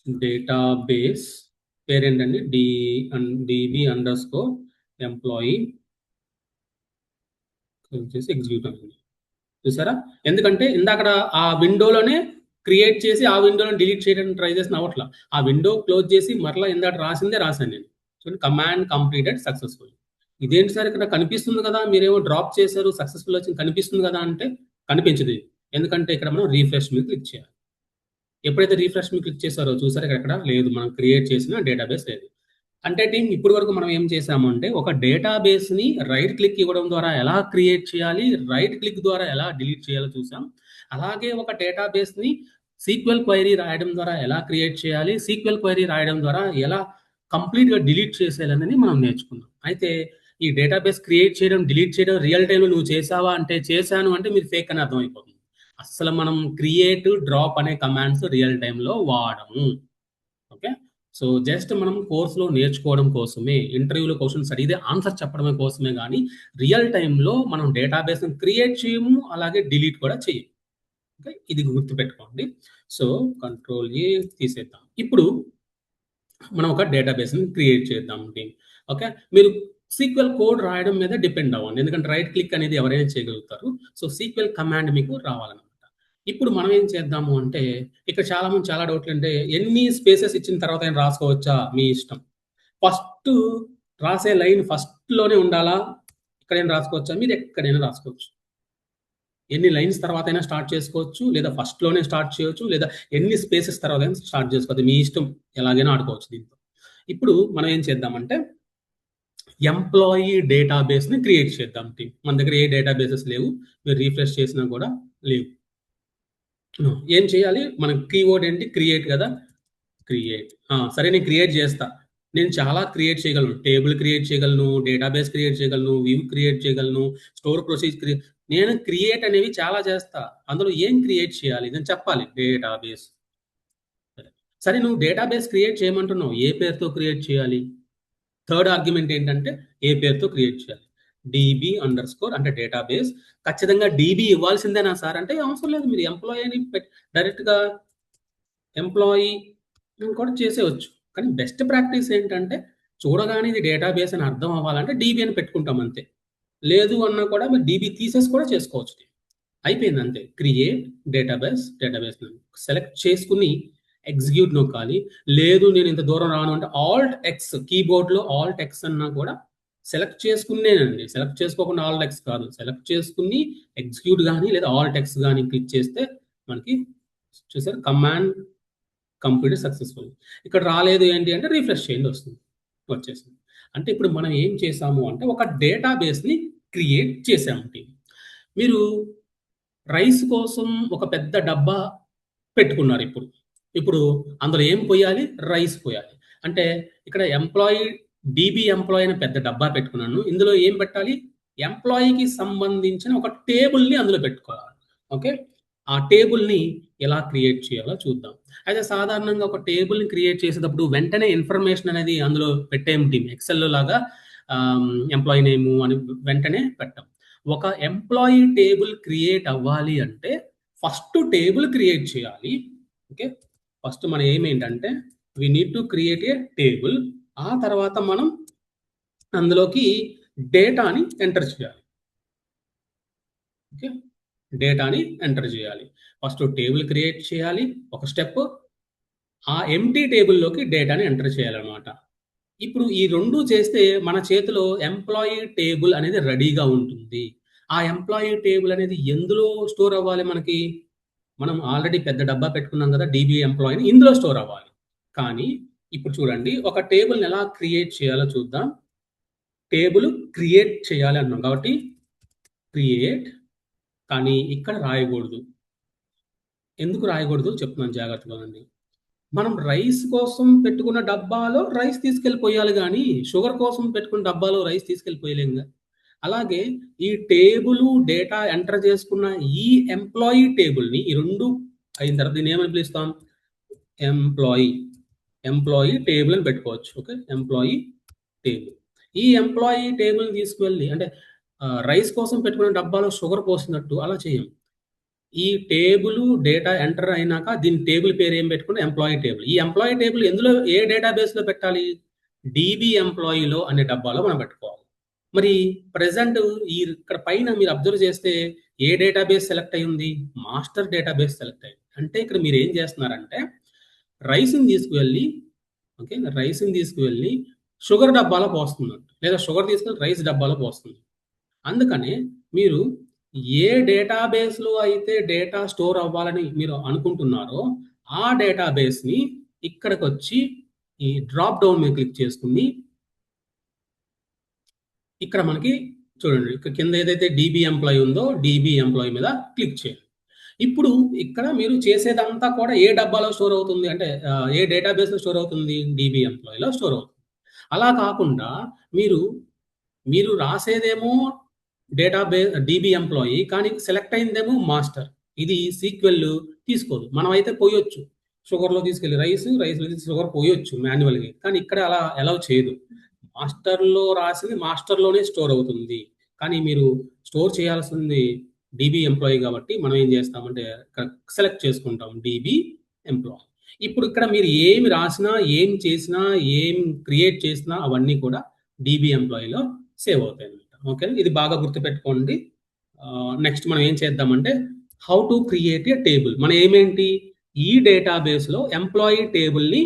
డేటాబేస్ పేరేంటండి? DB _ ఎంప్లాయీ చేసి ఎగ్జిక్యూట్ అవుతుంది. చూసారా, ఎందుకంటే ఇందాక ఆ విండోలోనే క్రియేట్ చేసి ఆ విండోలో డిలీట్ చేయడానికి ట్రై చేసిన అవట్లా. ఆ విండో క్లోజ్ చేసి మరలా ఇందాక రాసిందే రాశాను నేను. చూడండి, కమాండ్ కంప్లీటెడ్ సక్సెస్ఫుల్. ఇదేంటి సార్ ఇక్కడ కనిపిస్తుంది కదా, మీరేమో డ్రాప్ చేశారు సక్సెస్ఫుల్ వచ్చింది కనిపిస్తుంది కదా అంటే కనిపించదు, ఎందుకంటే ఇక్కడ మనం రీఫ్రెష్ మీద క్లిక్ చేయాలి. ఎప్పుడైతే రిఫ్రెష్ మీ క్లిక్ చేశారో చూసారా ఇక్కడ లేదు, మనం క్రియేట్ చేసిన డేటాబేస్ లేదు. అంటే టీమ్ ఇప్పటి వరకు మనం ఏం చేసాము అంటే ఒక డేటాబేస్ని రైట్ క్లిక్ ఇవ్వడం ద్వారా ఎలా క్రియేట్ చేయాలి, రైట్ క్లిక్ ద్వారా ఎలా డిలీట్ చేయాలో చూసాం. అలాగే ఒక డేటాబేస్ని సీక్వెల్ క్వైరీ రాయడం ద్వారా ఎలా క్రియేట్ చేయాలి, సీక్వెల్ క్వైరీ రాయడం ద్వారా ఎలా కంప్లీట్గా డిలీట్ చేసేయాలనేది మనం నేర్చుకున్నాం. అయితే ఈ డేటాబేస్ క్రియేట్ చేయడం, డిలీట్ చేయడం రియల్ టైంలో నువ్వు చేసావా అంటే చేశాను అంటే మీరు ఫేక్ అని అర్థమైపోతుంది. అసలు మనం క్రియేట్, డ్రాప్ అనే కమాండ్స్ రియల్ టైంలో వాడము. ఓకే, సో జస్ట్ మనం కోర్సులో నేర్చుకోవడం కోసమే, ఇంటర్వ్యూలో క్వశ్చన్స్ అడిగితే ఆన్సర్ చెప్పడమే కోసమే కానీ రియల్ టైంలో మనం డేటాబేస్ని క్రియేట్ చేయము, అలాగే డిలీట్ కూడా చేయము. ఓకే, ఇది గుర్తుపెట్టుకోండి. సో కంట్రోల్ ఏ తీసేద్దాం. ఇప్పుడు మనం ఒక డేటాబేస్ని క్రియేట్ చేద్దాం టీమ్. ఓకే, మీరు సీక్వెల్ కోడ్ రాయడం మీద డిపెండ్ అవ్వండి, ఎందుకంటే రైట్ క్లిక్ అనేది ఎవరైనా చేయగలుగుతారు. సో సీక్వెల్ కమాండ్ మీకు రావాలన్నమాట. ఇప్పుడు మనం ఏం చేద్దాము అంటే ఇక్కడ చాలా మంది చాలా డౌట్లు అంటే ఎన్ని స్పేసెస్ ఇచ్చిన తర్వాత అయినా రాసుకోవచ్చా, మీ ఇష్టం. ఫస్ట్ రాసే లైన్ ఫస్ట్లోనే ఉండాలా, ఎక్కడైనా రాసుకోవచ్చా, మీరు ఎక్కడైనా రాసుకోవచ్చు. ఎన్ని లైన్స్ తర్వాత అయినా స్టార్ట్ చేసుకోవచ్చు, లేదా ఫస్ట్లోనే స్టార్ట్ చేయొచ్చు, లేదా ఎన్ని స్పేసెస్ తర్వాత అయినా స్టార్ట్ చేసుకోవచ్చు. మీ ఇష్టం, ఎలాగైనా ఆడుకోవచ్చు దీంతో. ఇప్పుడు మనం ఏం చేద్దామంటే ఎంప్లాయీ డేటాబేస్ని క్రియేట్ చేద్దాం టీమ్. మన దగ్గర ఏ డేటాబేసెస్ లేవు, మీరు రీఫ్రెష్ చేసినా కూడా లేవు. ఏం చేయాలి, మన కీవర్డ్ ఏంటి, క్రియేట్ కదా, క్రియేట్. సరే నేను క్రియేట్ చేస్తా. నేను చాలా క్రియేట్ చేయగలను, టేబుల్ క్రియేట్ చేయగలను, డేటాబేస్ క్రియేట్ చేయగలను, వ్యూ క్రియేట్ చేయగలను, స్టోర్ ప్రొసీజ్ నేను క్రియేట్ అనేవి చాలా చేస్తా. అందులో ఏం క్రియేట్ చేయాలి నేను చెప్పాలి, డేటాబేస్. సరే నువ్వు డేటాబేస్ క్రియేట్ చేయమంటున్నావు, ఏ పేరుతో క్రియేట్ చేయాలి. థర్డ్ ఆర్గ్యుమెంట్ ఏంటంటే ఏ పేరుతో క్రియేట్ చేయాలి. DB అండర్స్కోర్ అంటే డేటాబేస్. ఖచ్చితంగా DB ఇవ్వాల్సిందేనా సార్ అంటే అవసరం లేదు, మీరు ఎంప్లాయీని డైరెక్ట్గా ఎంప్లాయీ కూడా చేసేవచ్చు. కానీ బెస్ట్ ప్రాక్టీస్ ఏంటంటే చూడగానే ఇది డేటాబేస్ అని అర్థం అవ్వాలంటే DB అని పెట్టుకుంటాం అంతే. లేదు అన్నా కూడా మీరు DB తీసేసి కూడా చేసుకోవచ్చు. అయిపోయింది అంతే. క్రియేట్ డేటాబేస్ సెలెక్ట్ చేసుకుని ఎగ్జిక్యూట్ నొక్కాలి. లేదు నేను ఇంత దూరం రాను అంటే ఆల్ట్ ఎక్స్, కీబోర్డ్లో ఆల్ట్ ఎక్స్ అన్నా కూడా సెలెక్ట్ చేసుకునేనండి. సెలెక్ట్ చేసుకోకుండా ఆల్ట్ ఎక్స్ కాదు, సెలెక్ట్ చేసుకుని ఎగ్జిక్యూట్ కానీ లేదా ఆల్ట్ ఎక్స్ కానీ క్లిక్ చేస్తే మనకి చూసారు కమాండ్ కంప్లీట్ సక్సెస్ఫుల్. ఇక్కడ రాలేదు ఏంటి అంటే రీఫ్రెష్ చేయండి, వస్తుంది, వచ్చేసింది. అంటే ఇప్పుడు మనం ఏం చేసాము అంటే ఒక డేటాబేస్ని క్రియేట్ చేసాము టీమ్. మీరు రైస్ కోసం ఒక పెద్ద డబ్బా పెట్టుకున్నారు. ఇప్పుడు అందులో ఏం పోయాలి, రైస్ పోయాలి. అంటే ఇక్కడ DB ఎంప్లాయీ అని పెద్ద డబ్బా పెట్టుకున్నాను, ఇందులో ఏం పెట్టాలి, ఎంప్లాయీకి సంబంధించిన ఒక టేబుల్ని అందులో పెట్టుకోవాలి. ఓకే, ఆ టేబుల్ని ఎలా క్రియేట్ చేయాలో చూద్దాం. అయితే సాధారణంగా ఒక టేబుల్ని క్రియేట్ చేసేటప్పుడు వెంటనే ఇన్ఫర్మేషన్ అనేది అందులో పెట్టేం టీమ్. ఎక్సెల్లో లాగా ఎంప్లాయీ నేము అని వెంటనే పెట్టాం. ఒక ఎంప్లాయీ టేబుల్ క్రియేట్ అవ్వాలి అంటే ఫస్ట్ టేబుల్ క్రియేట్ చేయాలి. ఓకే, ఫస్ట్ మన ఏం ఏంటంటే we need to create a table. ఆ తర్వాత మనం అందులోకి డేటాని ఎంటర్ చేయాలి. ఓకే, డేటాని ఎంటర్ చేయాలి. ఫస్ట్ టేబుల్ క్రియేట్ చేయాలి ఒక స్టెప్, ఆ ఎంటీ టేబుల్లోకి డేటాని ఎంటర్ చేయాలన్నమాట. ఇప్పుడు ఈ రెండు చేస్తే మన చేతిలో ఎంప్లాయీ టేబుల్ అనేది రెడీగా ఉంటుంది. ఆ ఎంప్లాయీ టేబుల్ అనేది ఎందులో స్టోర్ అవ్వాలి, మనకి మనం ఆల్రెడీ పెద్ద డబ్బా పెట్టుకున్నాం కదా DB ఎంప్లాయీని, ఇందులో స్టోర్ అవ్వాలి. కానీ ఇప్పుడు చూడండి ఒక టేబుల్ని ఎలా క్రియేట్ చేయాలో చూద్దాం. టేబుల్ క్రియేట్ చేయాలి అన్నాం కాబట్టి క్రియేట్, కానీ ఇక్కడ రాయకూడదు. ఎందుకు రాయకూడదు చెప్తున్నాను జాగ్రత్తగా అండి. మనం రైస్ కోసం పెట్టుకున్న డబ్బాలో రైస్ తీసుకెళ్ళిపోయాలి కానీ షుగర్ కోసం పెట్టుకున్న డబ్బాలో రైస్ తీసుకెళ్ళిపోయలేంగా. అలాగే ఈ టేబుల్ డేటా ఎంటర్ చేసుకున్న ఈ ఎంప్లాయీ టేబుల్ని, ఈ రెండు అయిన తర్వాత దీన్ని ఏమని పిలుస్తాం, ఎంప్లాయీ టేబుల్ అని పెట్టుకోవచ్చు. Okay, employee table. ఈ ఎంప్లాయీ టేబుల్ని తీసుకువెళ్ళి అంటే రైస్ కోసం పెట్టుకున్న డబ్బాలో షుగర్ పోసినట్టు అలా చేయం. ఈ టేబుల్ డేటా ఎంటర్ అయినాక దీని టేబుల్ పేరు ఏం పెట్టుకుంటే ఎంప్లాయీ టేబుల్. ఈ ఎంప్లాయీ టేబుల్ ఎందులో, ఏ డేటాబేస్లో పెట్టాలి, DB ఎంప్లాయీలో అనే డబ్బాలో మనం పెట్టుకోవాలి. మరి ప్రెజెంట్ ఇక్కడ పైన మీరు అబ్జర్వ్ చేస్తే ఏ డేటాబేస్ సెలెక్ట్ అయి ఉంది, మాస్టర్ డేటాబేస్ సెలెక్ట్ అయింది. అంటే ఇక్కడ మీరు ఏం చేస్తున్నారంటే రైస్ని తీసుకువెళ్ళి షుగర్ డబ్బాలో పోస్తున్నారు, లేదా షుగర్ తీసుకెళ్ళి రైస్ డబ్బాలో పోస్తుంది. అందుకనే మీరు ఏ డేటాబేస్లో అయితే డేటా స్టోర్ అవ్వాలని మీరు అనుకుంటున్నారో ఆ డేటాబేస్ని ఇక్కడికి వచ్చి ఈ డ్రాప్ డౌన్ మీద క్లిక్ చేసుకుని ఇక్కడ మనకి చూడండి, ఇక్కడ కింద ఏదైతే డీబీ ఎంప్లాయీ ఉందో డీబీ ఎంప్లాయీ మీద క్లిక్ చేయండి. ఇప్పుడు ఇక్కడ మీరు చేసేదంతా కూడా ఏ డబ్బాలో స్టోర్ అవుతుంది అంటే ఏ డేటాబేస్లో స్టోర్ అవుతుంది, డీబీ ఎంప్లాయీలో స్టోర్ అవుతుంది. అలా కాకుండా మీరు మీరు రాసేదేమో డేటాబేస్ డీబీ ఎంప్లాయీ, కానీ సెలెక్ట్ అయిందేమో మాస్టర్. ఇది సీక్వెల్ తీసుకోదు. మనం అయితే పోయొచ్చు, షుగర్లో తీసుకెళ్ళి రైస్లో తీసుకెళ్ళి షుగర్ పోయొచ్చు మాన్యువల్గా, కానీ ఇక్కడ అలా అలౌ చేయదు. మాస్టర్లో రాసింది మాస్టర్లోనే స్టోర్ అవుతుంది, కానీ మీరు స్టోర్ చేయాల్సింది డీబీ ఎంప్లాయీ కాబట్టి మనం ఏం చేస్తామంటే ఇక్కడ సెలెక్ట్ చేసుకుంటాం డీబీ ఎంప్లాయీ. ఇప్పుడు ఇక్కడ మీరు ఏమి రాసినా, ఏం చేసినా, ఏం క్రియేట్ చేసినా అవన్నీ కూడా డీబీ ఎంప్లాయీలో సేవ్ అవుతాయి అన్నమాట. ఓకే, ఇది బాగా గుర్తుపెట్టుకోండి. నెక్స్ట్ మనం ఏం చేద్దామంటే how to create a table. మన ఏమేంటి, ఈ డేటాబేస్లో ఎంప్లాయీ టేబుల్ని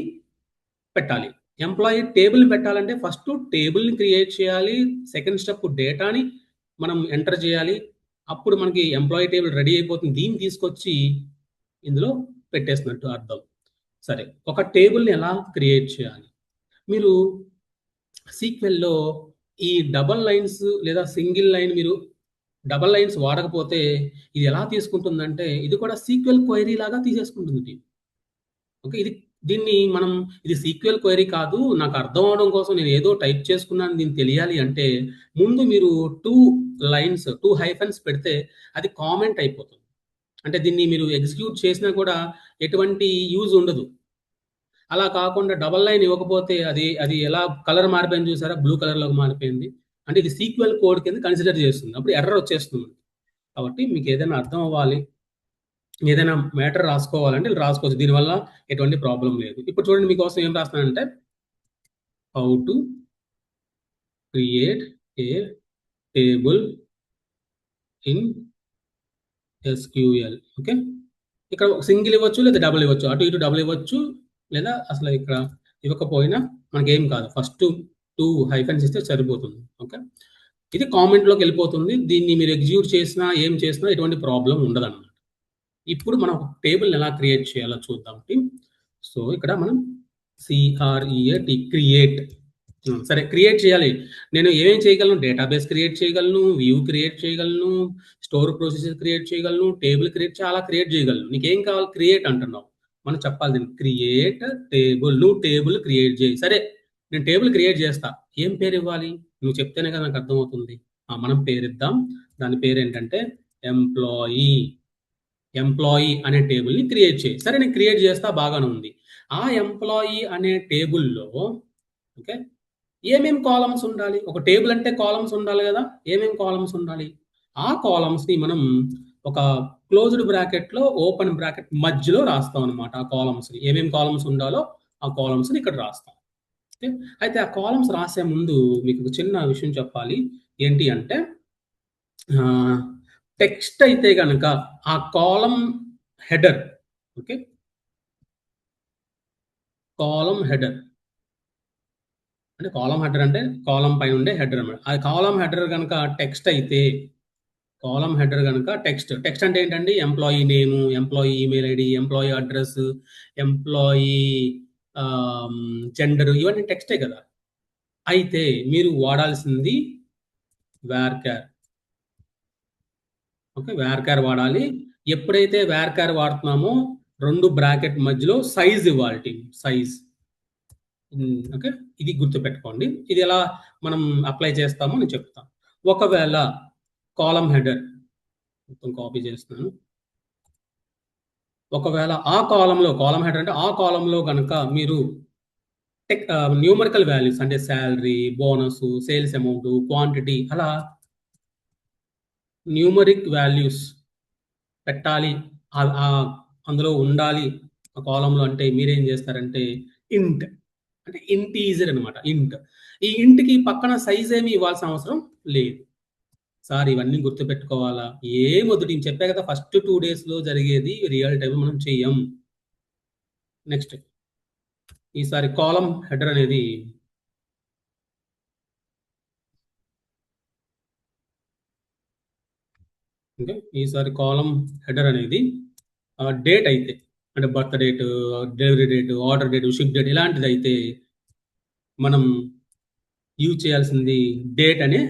పెట్టాలి. ఎంప్లాయీ టేబుల్ పెట్టాలంటే ఫస్ట్ టేబుల్ని క్రియేట్ చేయాలి, సెకండ్ స్టెప్ డేటాని మనం ఎంటర్ చేయాలి, అప్పుడు మనకి ఎంప్లాయీ టేబుల్ రెడీ అయిపోతుంది. దీన్ని తీసుకొచ్చి ఇందులో పెట్టేసినట్టు అర్థం. సరే, ఒక టేబుల్ని ఎలా క్రియేట్ చేయాలి? మీరు సీక్వెల్లో ఈ డబల్ లైన్స్ లేదా సింగిల్ లైన్, మీరు డబల్ లైన్స్ వాడకపోతే ఇది ఎలా తీసుకుంటుందంటే ఇది కూడా సీక్వెల్ క్వైరీ లాగా తీసేసుకుంటుంది. ఓకే, దీన్ని మనం ఇది సీక్వెల్ క్వైరీ కాదు, నాకు అర్థం అవడం కోసం నేను ఏదో టైప్ చేసుకున్నాను దీన్ని తెలియాలి అంటే ముందు మీరు 2 లైన్స్ 2 హైఫన్స్ పెడితే అది కామెంట్ అయిపోతుంది. అంటే దీన్ని మీరు ఎగ్జిక్యూట్ చేసినా కూడా ఎటువంటి యూజ్ ఉండదు. అలా కాకుండా డబల్ లైన్ ఇవ్వకపోతే అది అది ఎలా కలర్ మారిపోయింది చూసారా, బ్లూ కలర్లోకి మారిపోయింది అంటే ఇది సీక్వెల్ కోడ్ కింద కన్సిడర్ చేస్తుంది, అప్పుడు ఎర్రర్ వచ్చేస్తుంది. కాబట్టి మీకు ఏదైనా అర్థం అవ్వాలి, ఏదైనా మ్యాటర్ రాసుకోవాలంటే రాసుకోవచ్చు, దీనివల్ల ఎటువంటి ప్రాబ్లం లేదు. ఇప్పుడు చూడండి, మీకోసం ఏం రాస్తున్నానంటే how to create a table in SQL. Okay, ఇక్కడ సింగిల్ ఇవ్వచ్చు లేదా డబుల్ ఇవ్వచ్చు, అటు ఇటు డబుల్ ఇవ్వచ్చు, లేదా అసలు ఇక్కడ ఇవ్వకపోయినా మనకేం కాదు, ఫస్ట్ 2 హైఫన్స్ ఇస్తే సరిపోతుంది. ఓకే, ఇది కామెంట్లోకి వెళ్ళిపోతుంది. దీన్ని మీరు ఎగ్జిక్యూట్ చేసినా ఏం చేసినా ఎటువంటి ప్రాబ్లం ఉండదన్నమాట. ఇప్పుడు మనం ఒక టేబుల్ని ఎలా క్రియేట్ చేయాలో చూద్దాం. సో ఇక్కడ మనం CREAT క్రియేట్. సరే, క్రియేట్ చేయాలి. నేను ఏమేం చేయగలను, డేటాబేస్ క్రియేట్ చేయగలను, వ్యూ క్రియేట్ చేయగలను, స్టోర్ ప్రొసీజర్ క్రియేట్ చేయగలను, టేబుల్ చాలా క్రియేట్ చేయగలను. నీకేం కావాలి, క్రియేట్ అంటున్నావు, మనం చెప్పాలి దీన్ని క్రియేట్ టేబుల్. నువ్వు టేబుల్ క్రియేట్ చేయి. సరే, నేను టేబుల్ క్రియేట్ చేస్తా, ఏం పేరు ఇవ్వాలి, నువ్వు చెప్తేనే కదా నాకు అర్థమవుతుంది. మనం పేరు ఇద్దాం, దాని పేరు ఏంటంటే ఎంప్లాయీ. ఎంప్లాయీ అనే టేబుల్ని క్రియేట్ చేయి. సరే, నేను క్రియేట్ చేస్తా, బాగానే ఉంది. ఆ ఎంప్లాయీ అనే టేబుల్లో ఓకే ఏమేం కాలమ్స్ ఉండాలి, ఒక టేబుల్ అంటే కాలమ్స్ ఉండాలి కదా, ఏమేం కాలమ్స్ ఉండాలి, ఆ కాలమ్స్ని మనం ఒక క్లోజ్డ్ బ్రాకెట్లో ఓపెన్ బ్రాకెట్ మధ్యలో రాస్తాం అనమాట. ఆ కాలమ్స్ని ఏమేం కాలమ్స్ ఉండాలో ఆ కాలమ్స్ని ఇక్కడ రాస్తాం. ఓకే, అయితే ఆ కాలమ్స్ రాసే ముందు మీకు ఒక చిన్న విషయం చెప్పాలి. ఏంటి అంటే టెక్స్ట్ అయితే కనుక ఆ కాలం హెడర్. ఓకే, కాలం హెడర్ అంటే కాలం పైన ఉండే హెడర్ అన్నమాట. అది కాలం హెడర్ కనుక టెక్స్ట్ అయితే, కాలం హెడర్ కనుక టెక్స్ట్ అంటే ఏంటండి, ఎంప్లాయీ నేము, employee email ID, employee address, employee gender, ఇవన్నీ టెక్స్టే కదా. అయితే మీరు వాడాల్సింది వేర్కార్. ఓకే, వేర్కార్ వాడాలి. ఎప్పుడైతే వేర్కార్ వాడుతున్నామో 2 బ్రాకెట్ మధ్యలో సైజ్ ఇవ్వాలి, సైజ్. ఓకే, ఇది గుర్తుపెట్టుకోండి. ఇది ఎలా మనం అప్లై చేస్తామో నేను చెప్తాను. ఒకవేళ కాలం హెడర్ మొత్తం కాపీ చేస్తున్నాను. ఒకవేళ ఆ కాలం హెడర్ అంటే ఆ కాలంలో కనుక మీరు న్యూమరికల్ వాల్యూస్ అంటే salary, bonus, sales amount, quantity, అలా న్యూమరిక్ వాల్యూస్ పెట్టాలి, అందులో ఉండాలి ఆ కాలంలో, అంటే మీరేం చేస్తారంటే ఇంట్ అంటే ఇంటీజర్ అనమాట. ఈ ఇంట్కి పక్కన సైజ్ ఏమి ఇవ్వాల్సిన అవసరం లేదు. సార్, ఇవన్నీ గుర్తుపెట్టుకోవాలా, ఏమొద్దు, నేను చెప్పా కదా, ఫస్ట్ 2 డేస్లో జరిగేది రియల్ టైం మనం చెయ్యం. నెక్స్ట్, ఈసారి కాలం హెడర్ అనేది ఈసారి కాలం హెడర్ అనేది డేట్ అయితే అంటే birth date, delivery date, order date, ship date ఇలాంటిది అయితే మనం యూజ్ చేయాల్సింది డేట్ అనే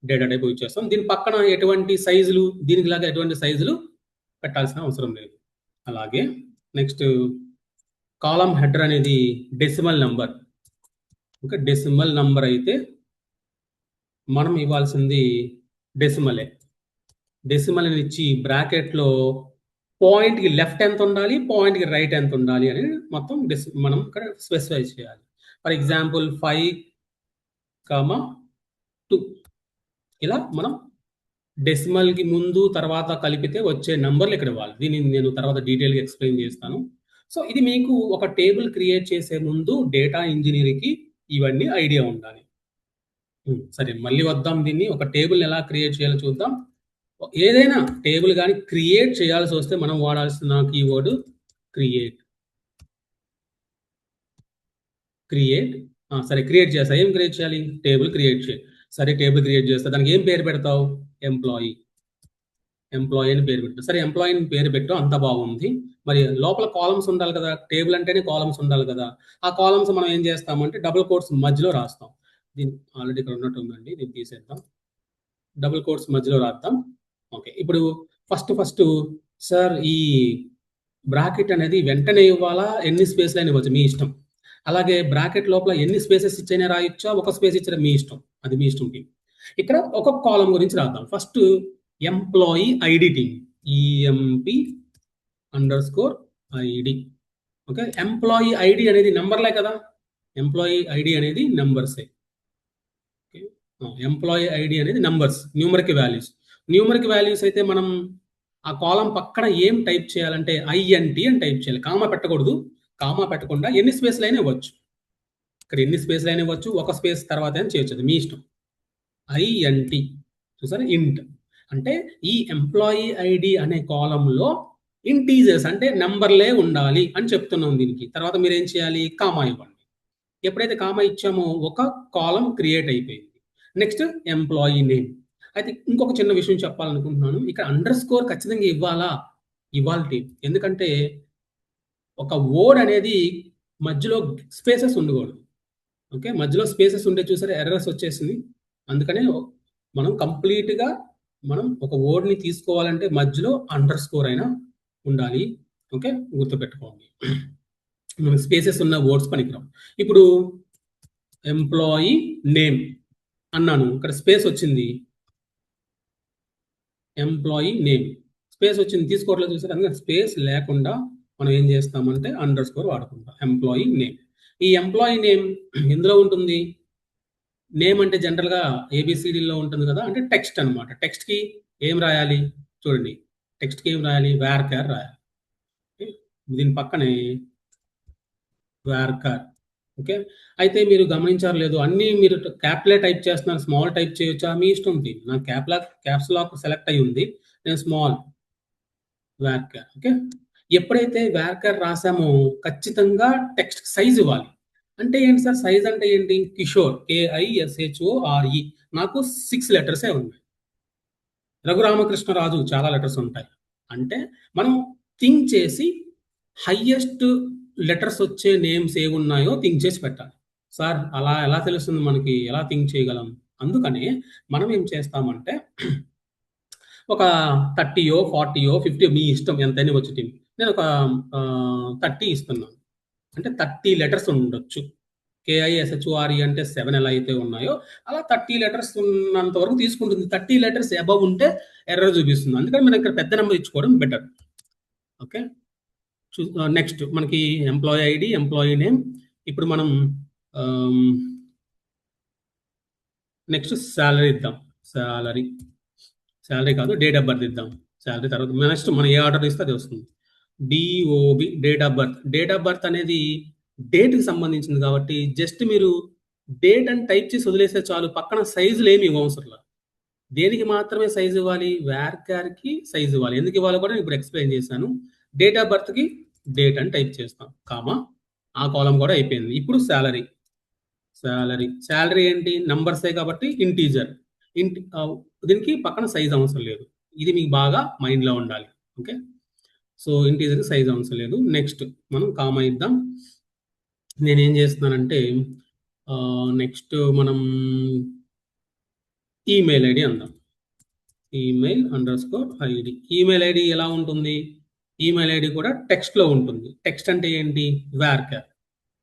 డేటా టైప్ యూజ్ చేస్తాం. దీని పక్కన ఎటువంటి సైజులు, దీనికి లాగా ఎటువంటి సైజులు పెట్టాల్సిన అవసరం లేదు. అలాగే నెక్స్ట్ కాలమ్ హెడర్ అనేది decimal number. Okay, decimal number అయితే మనం ఇవ్వాల్సింది డెసిమలే. డెసిమల్ అని ఇచ్చి బ్రాకెట్లో పాయింట్కి లెఫ్ట్ ఎంత ఉండాలి, పాయింట్కి రైట్ ఎంత ఉండాలి అని మొత్తం మనం ఇక్కడ స్పెసిఫై చేయాలి. ఫర్ ఎగ్జాంపుల్ 5,2 ఇలా మనం డెసిమల్కి ముందు తర్వాత కలిపితే వచ్చే నంబర్లు ఇక్కడ ఇవ్వాలి. దీన్ని నేను తర్వాత డీటెయిల్గా ఎక్స్ప్లెయిన్ చేస్తాను. సో ఇది మీకు ఒక టేబుల్ క్రియేట్ చేసే ముందు డేటా ఇంజనీరింగ్కి ఇవన్నీ ఐడియా ఉండాలి. సరే, మళ్ళీ వద్దాం. దీన్ని ఒక టేబుల్ ఎలా క్రియేట్ చేయాలో చూద్దాం. ఏదైనా టేబుల్ కానీ క్రియేట్ చేయాల్సి వస్తే మనం వాడాల్సిన కీవర్డ్ క్రియేట్. సరే, క్రియేట్ చేస్తా. ఏం క్రియేట్ చేయాలి? టేబుల్ క్రియేట్ చేయాలి. సరే, టేబుల్ క్రియేట్ చేస్తా. దానికి ఏం పేరు పెడతావు? ఎంప్లాయీ అని పేరు పెట్టు. సరే, ఎంప్లాయీని పేరు పెట్టు, అంత బాగుంది. మరి లోపల కాలమ్స్ ఉండాలి కదా, టేబుల్ అంటేనే కాలమ్స్ ఉండాలి కదా. ఆ కాలమ్స్ మనం ఏం చేస్తామంటే డబుల్ కోట్స్ మధ్యలో రాస్తాం. దీన్ని ఆల్రెడీ ఇక్కడ ఉన్నట్టు ఉందండి, దీన్ని తీసేద్దాం. డబుల్ కోట్స్ మధ్యలో రాద్దాం. ఓకే, ఇప్పుడు ఫస్ట్ సార్ ఈ బ్రాకెట్ అనేది వెంటనే ఇవ్వాలా, ఎన్ని స్పేస్లు అయినా ఇవ్వచ్చు, మీ ఇష్టం. అలాగే బ్రాకెట్ లోపల ఎన్ని స్పేసెస్ ఇచ్చైనా రాయొచ్చా, ఒక స్పేస్ ఇచ్చిన మీ ఇష్టం, అది మీ ఇష్టం టీం. ఇక్కడ ఒక్కొక్క కాలం గురించి రాద్దాం. First employee ID team, EMP_ID. Okay, employee ID అనేది నెంబర్లే కదా, ఎంప్లాయీ ఐడి అనేది నెంబర్సే. ఎంప్లాయీ ఐడి అనేది నెంబర్స్, న్యూమరిక్ వాల్యూస్ అయితే మనం ఆ కాలం పక్కన ఏం టైప్ చేయాలంటే INT అని టైప్ చేయాలి. కామా పెట్టకూడదు. కామా పెట్టకుండా ఎన్ని స్పేస్లు అయినా ఇవ్వచ్చు. ఇక్కడ ఎన్ని స్పేస్లు అయినా ఇవ్వచ్చు, ఒక స్పేస్ తర్వాత అయినా చేయొచ్చు, మీ ఇష్టం. INT చూసారా, ఇంట్. అంటే ఈ ఎంప్లాయీ ఐడి అనే కాలంలో ఇంటీజర్స్ అంటే నెంబర్లే ఉండాలి అని చెప్తున్నాం దీనికి. తర్వాత మీరు ఏం చేయాలి? కామా ఇవ్వండి. ఎప్పుడైతే కామా ఇచ్చామో ఒక కాలం క్రియేట్ అయిపోయింది. Next employee name. అయితే ఇంకొక చిన్న విషయం చెప్పాలనుకుంటున్నాను. ఇక్కడ అండర్ స్కోర్ ఖచ్చితంగా ఇవ్వాలి. ఎందుకంటే ఒక వర్డ్ అనేది మధ్యలో స్పేసెస్ ఉండకూడదు. ఓకే, మధ్యలో స్పేసెస్ ఉంటే చూసారా ఎర్రర్స్ వచ్చేసింది. అందుకనే మనం కంప్లీట్గా మనం ఒక వర్డ్ని తీసుకోవాలంటే మధ్యలో అండర్ స్కోర్ అయినా ఉండాలి. ఓకే, గుర్తుపెట్టుకోండి. మనం స్పేసెస్ ఉన్న వర్డ్స్ పనికిరాం. ఇప్పుడు ఎంప్లాయీ నేమ్ అన్నాను, ఇక్కడ స్పేస్ వచ్చింది. ఎంప్లాయీ నేమ్ స్పేస్ వచ్చింది, తీసుకోవట్లేదు చూసారు. అందుకని స్పేస్ లేకుండా మనం ఏం చేస్తామంటే అండర్ స్కోర్ వాడుకుంటాం. Employee name. ఈ ఎంప్లాయీ నేమ్ ఎందులో ఉంటుంది? నేమ్ అంటే జనరల్గా ABCDలో ఉంటుంది కదా, అంటే టెక్స్ట్ అనమాట. టెక్స్ట్కి ఏం రాయాలి చూడండి, టెక్స్ట్కి ఏం రాయాలి? varchar రాయాలి. దీని పక్కనే varchar. ఓకే, అయితే మీరు గమనించారు లేదు, అన్నీ మీరు క్యాప్లే టైప్ చేస్తున్నారు, స్మాల్ టైప్ చేయొచ్చా? మీ ఇష్టం ఉంది. నాకు క్యాప్స్ లాక్ సెలెక్ట్ అయ్యి ఉంది, నేను స్మాల్ varchar. ఓకే, ఎప్పుడైతే varchar రాసామో ఖచ్చితంగా టెక్స్ట్ సైజ్ ఇవ్వాలి. అంటే ఏంటి సార్ సైజ్ అంటే ఏంటి? కిషోర్, KISHORE, నాకు 6 లెటర్సే ఉన్నాయి. రఘురామకృష్ణరాజు చాలా లెటర్స్ ఉంటాయి. అంటే మనం థింక్ చేసి హైయెస్ట్ లెటర్స్ వచ్చే నేమ్స్ ఏ ఉన్నాయో థింక్ చేసి పెట్టాలి. సార్ అలా ఎలా తెలుస్తుంది మనకి, ఎలా థింక్ చేయగలం? అందుకనే మనం ఏం చేస్తామంటే ఒక 30, 40, 50 మీ ఇష్టం, ఎంతైనా వచ్చి టీం. నేను ఒక 30 ఇస్తున్నాను. అంటే 30 లెటర్స్ ఉండొచ్చు. KISHORE అంటే 7 ఎలా అయితే ఉన్నాయో అలా 30 లెటర్స్ ఉన్నంత వరకు తీసుకుంటుంది. 30 లెటర్స్ అబవ్ ఉంటే ఎర్రర్ చూపిస్తుంది. అందుకని మనం ఇక్కడ పెద్ద నెంబర్ ఇచ్చుకోవడం బెటర్. ఓకే, నెక్స్ట్ మనకి ఎంప్లాయీ ఐడి, ఎంప్లాయీ నేమ్. ఇప్పుడు మనం నెక్స్ట్ శాలరీ ఇద్దాం. శాలరీ కాదు, డేట్ ఆఫ్ బర్త్ ఇద్దాం. శాలరీ తర్వాత నెక్స్ట్ మనం ఏ ఆర్డర్ ఇస్తే అది వస్తుంది. DOB, date of birth. Date of birth అనేది డేట్కి సంబంధించింది కాబట్టి జస్ట్ మీరు డేట్ అని టైప్ చేసి వదిలేస్తే చాలు, పక్కన సైజులు ఏమి ఇవ్వవసరం. దేనికి మాత్రమే సైజు ఇవ్వాలి? varchar-కి సైజు ఇవ్వాలి. ఎందుకు ఇవ్వాలో కూడా ఇప్పుడు ఎక్స్ప్లెయిన్ చేశాను. డేట్ ఆఫ్ బర్త్కి డేట్ అని టైప్ చేస్తాం, కామా, ఆ కాలం కూడా అయిపోయింది. ఇప్పుడు శాలరీ ఏంటి? నంబర్సే కాబట్టి ఇంటీజర్. దీనికి పక్కన సైజ్ అవసరం లేదు. ఇది మీకు బాగా మైండ్లో ఉండాలి. ఓకే, సో ఇంటీజర్ సైజ్ అవసరం లేదు. నెక్స్ట్ మనం కామా ఇద్దాం. నేనేం చేస్తున్నానంటే నెక్స్ట్ మనం ఈమెయిల్ ఐడి అందాం. Email _ID. ఈమెయిల్ ఐడి ఎలా ఉంటుంది? ఈమెయిల్ ఐడి కూడా టెక్స్ట్లో ఉంటుంది. టెక్స్ట్ అంటే ఏంటి? varchar.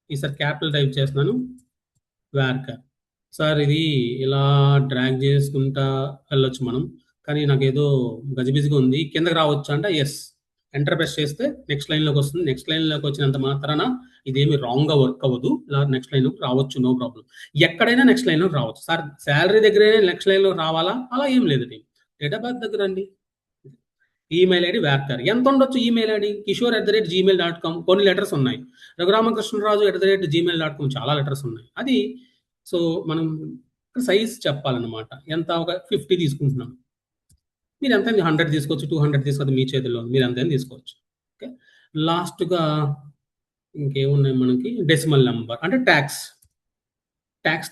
ఈసారి క్యాపిటల్ టైప్ చేస్తున్నాను, varchar. సార్ ఇది ఇలా డ్రాగ్ చేసుకుంటా వెళ్ళొచ్చు మనం, కానీ నాకేదో గజిబిజిగా ఉంది, కిందకి రావచ్చు అంటే ఎస్ ఎంటర్ ప్రెస్ చేస్తే నెక్స్ట్ లైన్లోకి వస్తుంది. నెక్స్ట్ లైన్లోకి వచ్చినంత మాత్రాన ఇదేమి రాంగ్గా వర్క్ అవ్వదు. ఇలా నెక్స్ట్ లైన్లోకి రావచ్చు, నో ప్రాబ్లం. ఎక్కడైనా నెక్స్ట్ లైన్లోకి రావచ్చు. సార్ శాలరీ దగ్గరే నెక్స్ట్ లైన్లోకి రావాలా? అలా ఏం లేదు. డేట్ ఆఫ్ బర్త్ దగ్గర అండి. Email ID varchar. ఎంత ఉండొచ్చు ఈమెయిల్ ఐడి? kishore@gmail.com. కొన్ని లెటర్స్ ఉన్నాయి. raghuramkrishnaRaju@gmail.com. చాలా లెటర్స్ ఉన్నాయి. అది సో మనం సైజ్ చెప్పాలన్నమాట. ఎంత? ఒక 50 తీసుకుంటున్నాం. మీరు ఎంత 100 తీసుకోవచ్చు, 200 తీసుకోవచ్చు, మీ చేతిలో మీరు ఎంతైనా తీసుకోవచ్చు. ఓకే. లాస్ట్గా ఇంకేమున్నాయి మనకి? డెసిమల్ నెంబర్ అంటే ట్యాక్స్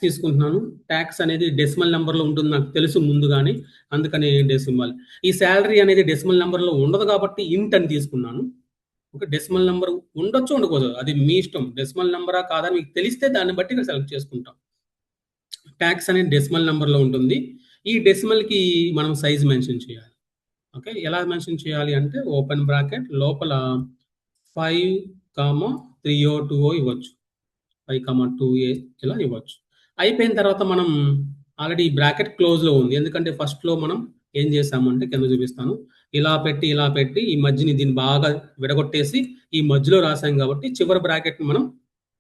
తీసుకుంటున్నాను. ట్యాక్స్ అనేది డెసిమల్ నెంబర్లో ఉంటుంది, నాకు తెలుసు ముందుగానే, అందుకని డెసిమల్. ఈ శాలరీ అనేది డెసిమల్ నెంబర్లో ఉండదు కాబట్టి ఇంట్ అని తీసుకున్నాను. ఒక డెసిమల్ నెంబర్ ఉండొచ్చు, ఉండకూడదు, అది మీ ఇష్టం. డెసిమల్ నెంబరా కాదా మీకు తెలిస్తే దాన్ని బట్టి ఇక్కడ సెలెక్ట్ చేసుకుంటాం. ట్యాక్స్ అనేది డెసిమల్ నెంబర్లో ఉంటుంది. ఈ డెసిమల్కి మనం సైజ్ మెన్షన్ చేయాలి. ఓకే. ఎలా మెన్షన్ చేయాలి అంటే ఓపెన్ బ్రాకెట్ లోపల 5,302 ఇవ్వచ్చు, 5,2a ఇలా ఇవ్వచ్చు. అయిపోయిన తర్వాత మనం ఆల్రెడీ బ్రాకెట్ క్లోజ్లో ఉంది, ఎందుకంటే ఫస్ట్లో మనం ఏం చేసామంటే కింద చూపిస్తాను, ఇలా పెట్టి ఈ మధ్యని దీన్ని బాగా విడగొట్టేసి ఈ మధ్యలో రాసాం కాబట్టి చివరి బ్రాకెట్ మనం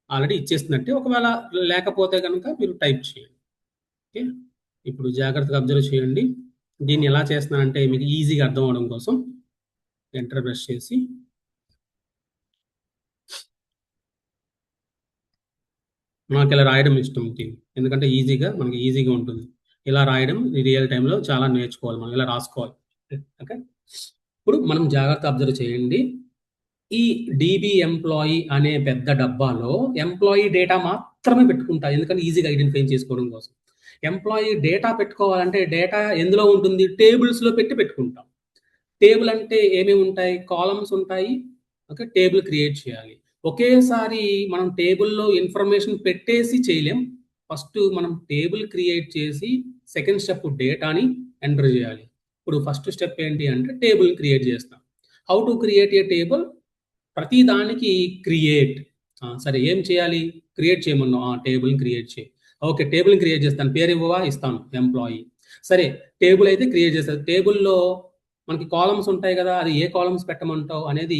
ఆల్రెడీ ఇచ్చేస్తున్నట్టే. ఒకవేళ లేకపోతే కనుక మీరు టైప్ చేయండి. ఓకే. ఇప్పుడు జాగ్రత్తగా అబ్జర్వ్ చేయండి. దీన్ని ఎలా చేస్తున్నానంటే మీకు ఈజీగా అర్థం అవడం కోసం ఎంటర్ ప్రెస్ చేసి నాకు ఇలా రాయడం ఇష్టం, ఎందుకంటే మనకి ఈజీగా ఉంటుంది. ఇలా రాయడం రియల్ టైంలో చాలా నేర్చుకోవాలి, మనం ఇలా రాసుకోవాలి. ఓకే. ఇప్పుడు మనం జాగ్రత్త అబ్జర్వ్ చేయండి. ఈ DB ఎంప్లాయీ అనే పెద్ద డబ్బాలో ఎంప్లాయీ డేటా మాత్రమే పెట్టుకుంటా, ఎందుకంటే ఈజీగా ఐడెంటిఫై చేసుకోవడం కోసం. ఎంప్లాయీ డేటా పెట్టుకోవాలంటే డేటా ఎందులో ఉంటుంది? టేబుల్స్లో పెట్టుకుంటాం. టేబుల్ అంటే ఏమేమి ఉంటాయి? కాలమ్స్ ఉంటాయి. ఓకే. టేబుల్ క్రియేట్ చేయాలి. ఒకేసారి మనం టేబుల్లో ఇన్ఫర్మేషన్ పెట్టేసి చేయలేం. ఫస్ట్ మనం టేబుల్ క్రియేట్ చేసి సెకండ్ స్టెప్ డేటాని ఎంటర్ చేయాలి. ఇప్పుడు ఫస్ట్ స్టెప్ ఏంటి అంటే టేబుల్ క్రియేట్ చేస్తాం. How to create a table? ప్రతి దానికి క్రియేట్. సరే ఏం చేయాలి? క్రియేట్ చేయమన్నాం. టేబుల్ని క్రియేట్ చేయి. ఓకే. టేబుల్ని క్రియేట్ చేస్తాను, పేరు ఇవ్వవా? ఇస్తాను, ఎంప్లాయీ. సరే టేబుల్ అయితే క్రియేట్ చేస్తారు. టేబుల్లో మనకి కాలమ్స్ ఉంటాయి కదా, అది ఏ కాలమ్స్ పెట్టమంటావు అనేది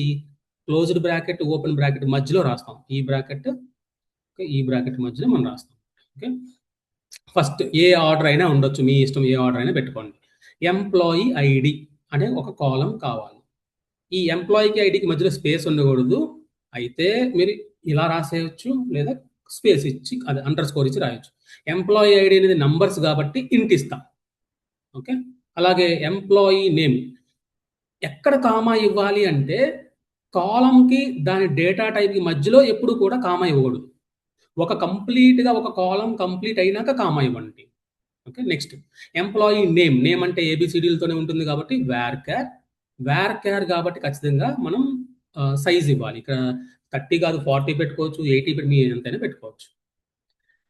క్లోజ్డ్ బ్రాకెట్ ఓపెన్ బ్రాకెట్ మధ్యలో రాస్తాం. ఈ బ్రాకెట్ మధ్యలో మనం రాస్తాం. ఓకే. ఫస్ట్ ఏ ఆర్డర్ అయినా ఉండొచ్చు, మీ ఇష్టం, ఏ ఆర్డర్ అయినా పెట్టుకోండి. ఎంప్లాయీ ఐడి అనే ఒక కాలం కావాలి. ఈ ఎంప్లాయీకి ఐడికి మధ్యలో స్పేస్ ఉండకూడదు. అయితే మీరు ఇలా రాసేయచ్చు, లేదా స్పేస్ ఇచ్చి అది _ ఇచ్చి రాయొచ్చు. ఎంప్లాయీ ఐడి అనేది నంబర్స్ కాబట్టి ఇంట్ ఇస్తాం. ఓకే. అలాగే ఎంప్లాయీ నేమ్ ఎక్కడ కామా ఇవ్వాలి అంటే కాలంకి దాని డేటా టైప్కి మధ్యలో ఎప్పుడు కూడా కామా ఇవ్వకూడదు. ఒక కాలం కంప్లీట్ అయినాక కామా ఇవ్వండి. ఓకే. నెక్స్ట్ ఎంప్లాయీ నేమ్ అంటే ABCDలతోనే ఉంటుంది కాబట్టి varchar కాబట్టి ఖచ్చితంగా మనం సైజ్ ఇవ్వాలి. ఇక్కడ 30 కాదు 40 పెట్టుకోవచ్చు, 80 మీ ఎంతైనా పెట్టుకోవచ్చు.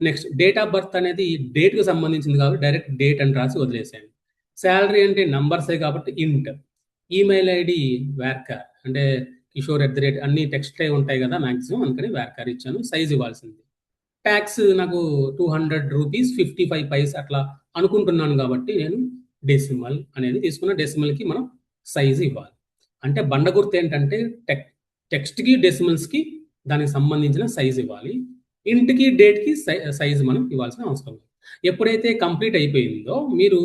నెక్స్ట్ డేట్ ఆఫ్ బర్త్ అనేది డేట్కి సంబంధించింది కాబట్టి డైరెక్ట్ డేట్ అని రాసి వదిలేసేయండి. శాలరీ అంటే నంబర్సే కాబట్టి ఇంట్. ఈమెయిల్ ఐడి varchar అంటే కిషోర్ @ అన్ని టెక్స్ట్లే ఉంటాయి కదా మ్యాక్సిమం, అందుకని varchar ఇచ్చాను. సైజ్ ఇవ్వాల్సింది. ట్యాక్స్ నాకు 200 రూపీస్ 55 పైస్ అట్లా అనుకుంటున్నాను కాబట్టి నేను డెసిమల్ అనేది తీసుకున్న. డెసిమల్కి మనం సైజ్ ఇవ్వాలి. అంటే బండ గుర్తు ఏంటంటే టెక్స్ట్కి డెసిమల్స్కి దానికి సంబంధించిన సైజ్ ఇవ్వాలి. ఇంటికి డేట్కి సైజ్ మనం ఇవ్వాల్సిన అవసరం లేదు. ఎప్పుడైతే కంప్లీట్ అయిపోయిందో మీరు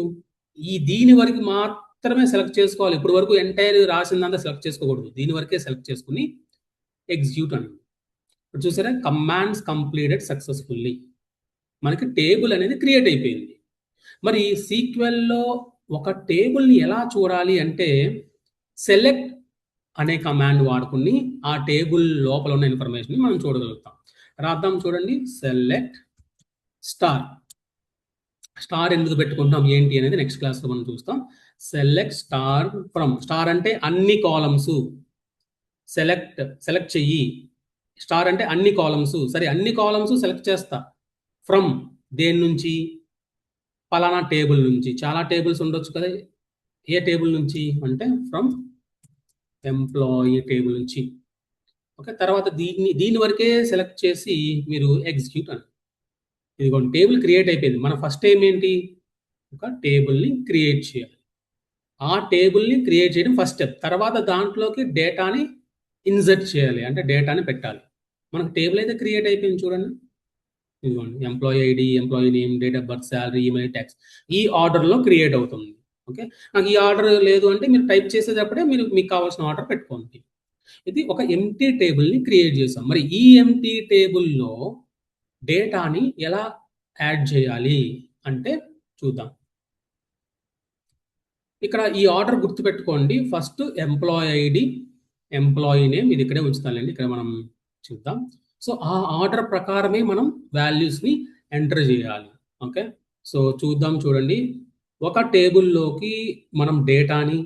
దీని వరకు మాత్రమే సెలెక్ట్ చేసుకోవాలి. ఇప్పుడు వరకు ఎంటైర్ రాసిందంతా సెలెక్ట్ చేసుకోకూడదు. దీని వరకే సెలెక్ట్ చేసుకుని ఎగ్జిక్యూట్ అని. ఇప్పుడు చూసారా, కమాండ్స్ కంప్లీటెడ్ సక్సెస్ఫుల్లీ, మనకి టేబుల్ అనేది క్రియేట్ అయిపోయింది. మరి సీక్వెల్లో ఒక టేబుల్ని ఎలా చూడాలి అంటే సెలెక్ట్ అనే కమాండ్ వాడుకుని ఆ టేబుల్ లోపల ఉన్న ఇన్ఫర్మేషన్ మనం చూడగలుగుతాం. రాద్దాం చూడండి. సెలెక్ట్ స్టార్ ఎందుకు పెట్టుకుంటాం ఏంటి అనేది నెక్స్ట్ క్లాస్లో మనం చూస్తాం. Select star from. స్టార్ అంటే అన్ని కాలమ్స్, సెలెక్ట్ చెయ్యి. స్టార్ అంటే అన్ని కాలమ్స్. సరే, అన్ని కాలమ్స్ సెలెక్ట్ చేస్తా. ఫ్రమ్ దేని నుంచి? పలానా టేబుల్ నుంచి. చాలా టేబుల్స్ ఉండొచ్చు కదా. ఏ టేబుల్ నుంచి అంటే ఫ్రమ్ ఎంప్లాయీ టేబుల్ నుంచి. ఓకే, తర్వాత దీని వరకే సెలెక్ట్ చేసి మీరు ఎగ్జిక్యూట్ అని. ఇదిగోండి, టేబుల్ క్రియేట్ అయిపోయింది. మన ఫస్ట్ టైం ఏంటి? ఒక టేబుల్ని క్రియేట్ చేయాలి. ఆ టేబుల్ని క్రియేట్ చేయడం ఫస్ట్ స్టెప్. తర్వాత దాంట్లోకి డేటాని ఇన్సర్ట్ చేయాలి, అంటే డేటాని పెట్టాలి. మనకు టేబుల్ అయితే క్రియేట్ అయిపోయింది చూడండి. ఇదిగోండి, employee ID, employee name, date of birth, salary, email, tax, ఈ ఆర్డర్లో క్రియేట్ అవుతుంది. ఓకే, నాకు ఈ ఆర్డర్ లేదు అంటే మీరు టైప్ చేసేటప్పుడే మీకు కావాల్సిన ఆర్డర్ పెట్టుకోండి. ఇది ఒక ఎంటీ టేబుల్ని క్రియేట్ చేసాం. మరి ఈ ఎంటీ టేబుల్లో డేటాని ఎలా యాడ్ చేయాలి అంటే చూద్దాం. ఇక్కడ ఈ ఆర్డర్ గుర్తుపెట్టుకోండి. First employee ID, employee name, ఇది ఇక్కడే ఉంచుతానండి. ఇక్కడ మనం చూద్దాం. సో ఆ ఆర్డర్ ప్రకారమే మనం వాల్యూస్ని ఎంటర్ చేయాలి. ఓకే, సో చూద్దాం. చూడండి, ఒక టేబుల్లోకి మనం డేటాని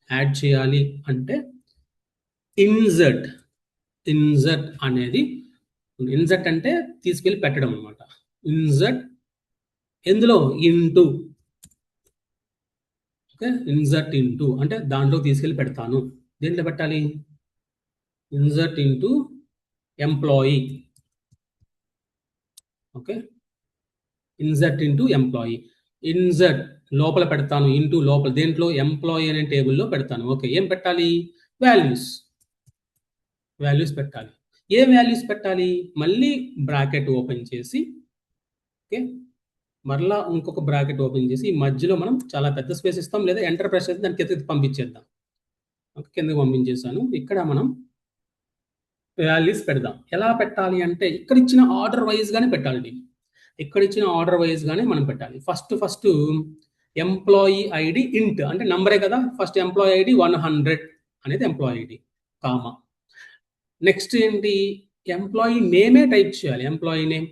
యాడ్ చేయాలి అంటే ఇన్సర్ట్ అనేది, ఇన్సర్ట్ అంటే తీసుకెళ్ళి పెట్టడం అనమాట. ఇన్సర్ట్ ఎందులో? ఇంటూ. ఓకే, ఇన్సర్ట్ ఇంటూ అంటే దాంట్లో తీసుకెళ్ళి పెడతాను. దేంట్లో పెట్టాలి? Insert into employee. Okay, insert into employee. Insert లోపల పెడతాను, ఇంటూ లోపల. దేంట్లో? ఎంప్లాయీ అనే టేబుల్లో పెడతాను. ఓకే, ఏం పెట్టాలి? వాల్యూస్ పెట్టాలి. ఏం వాల్యూస్ పెట్టాలి? మళ్ళీ బ్రాకెట్ ఓపెన్ చేసి, ఓకే, మరలా ఇంకొక బ్రాకెట్ ఓపెన్ చేసి, ఈ మధ్యలో మనం చాలా పెద్ద స్పేస్ ఇస్తాం, లేదా ఎంటర్ ప్రెస్ చేసి దానికి కిందకి పంపించేద్దాం. ఓకే, కిందకి పంపించేసాను. ఇక్కడ మనం వాల్యూస్ పెడదాం. ఎలా పెట్టాలి అంటే ఇక్కడ ఇచ్చిన ఆర్డర్ వైజ్ గానే పెట్టాలి. ఇక్కడ ఇచ్చిన ఆర్డర్ వైజ్ గానే మనం పెట్టాలి. ఫస్ట్ ఎంప్లాయీ ఐడి ఇంట్ అంటే నంబరే కదా. ఫస్ట్ ఎంప్లాయీ ఐడి 100 అనేది ఎంప్లాయీ ఐడి, కామా. నెక్స్ట్ ఏంటి? ఎంప్లాయీ నేమే టైప్ చేయాలి. ఎంప్లాయీ నేమ్,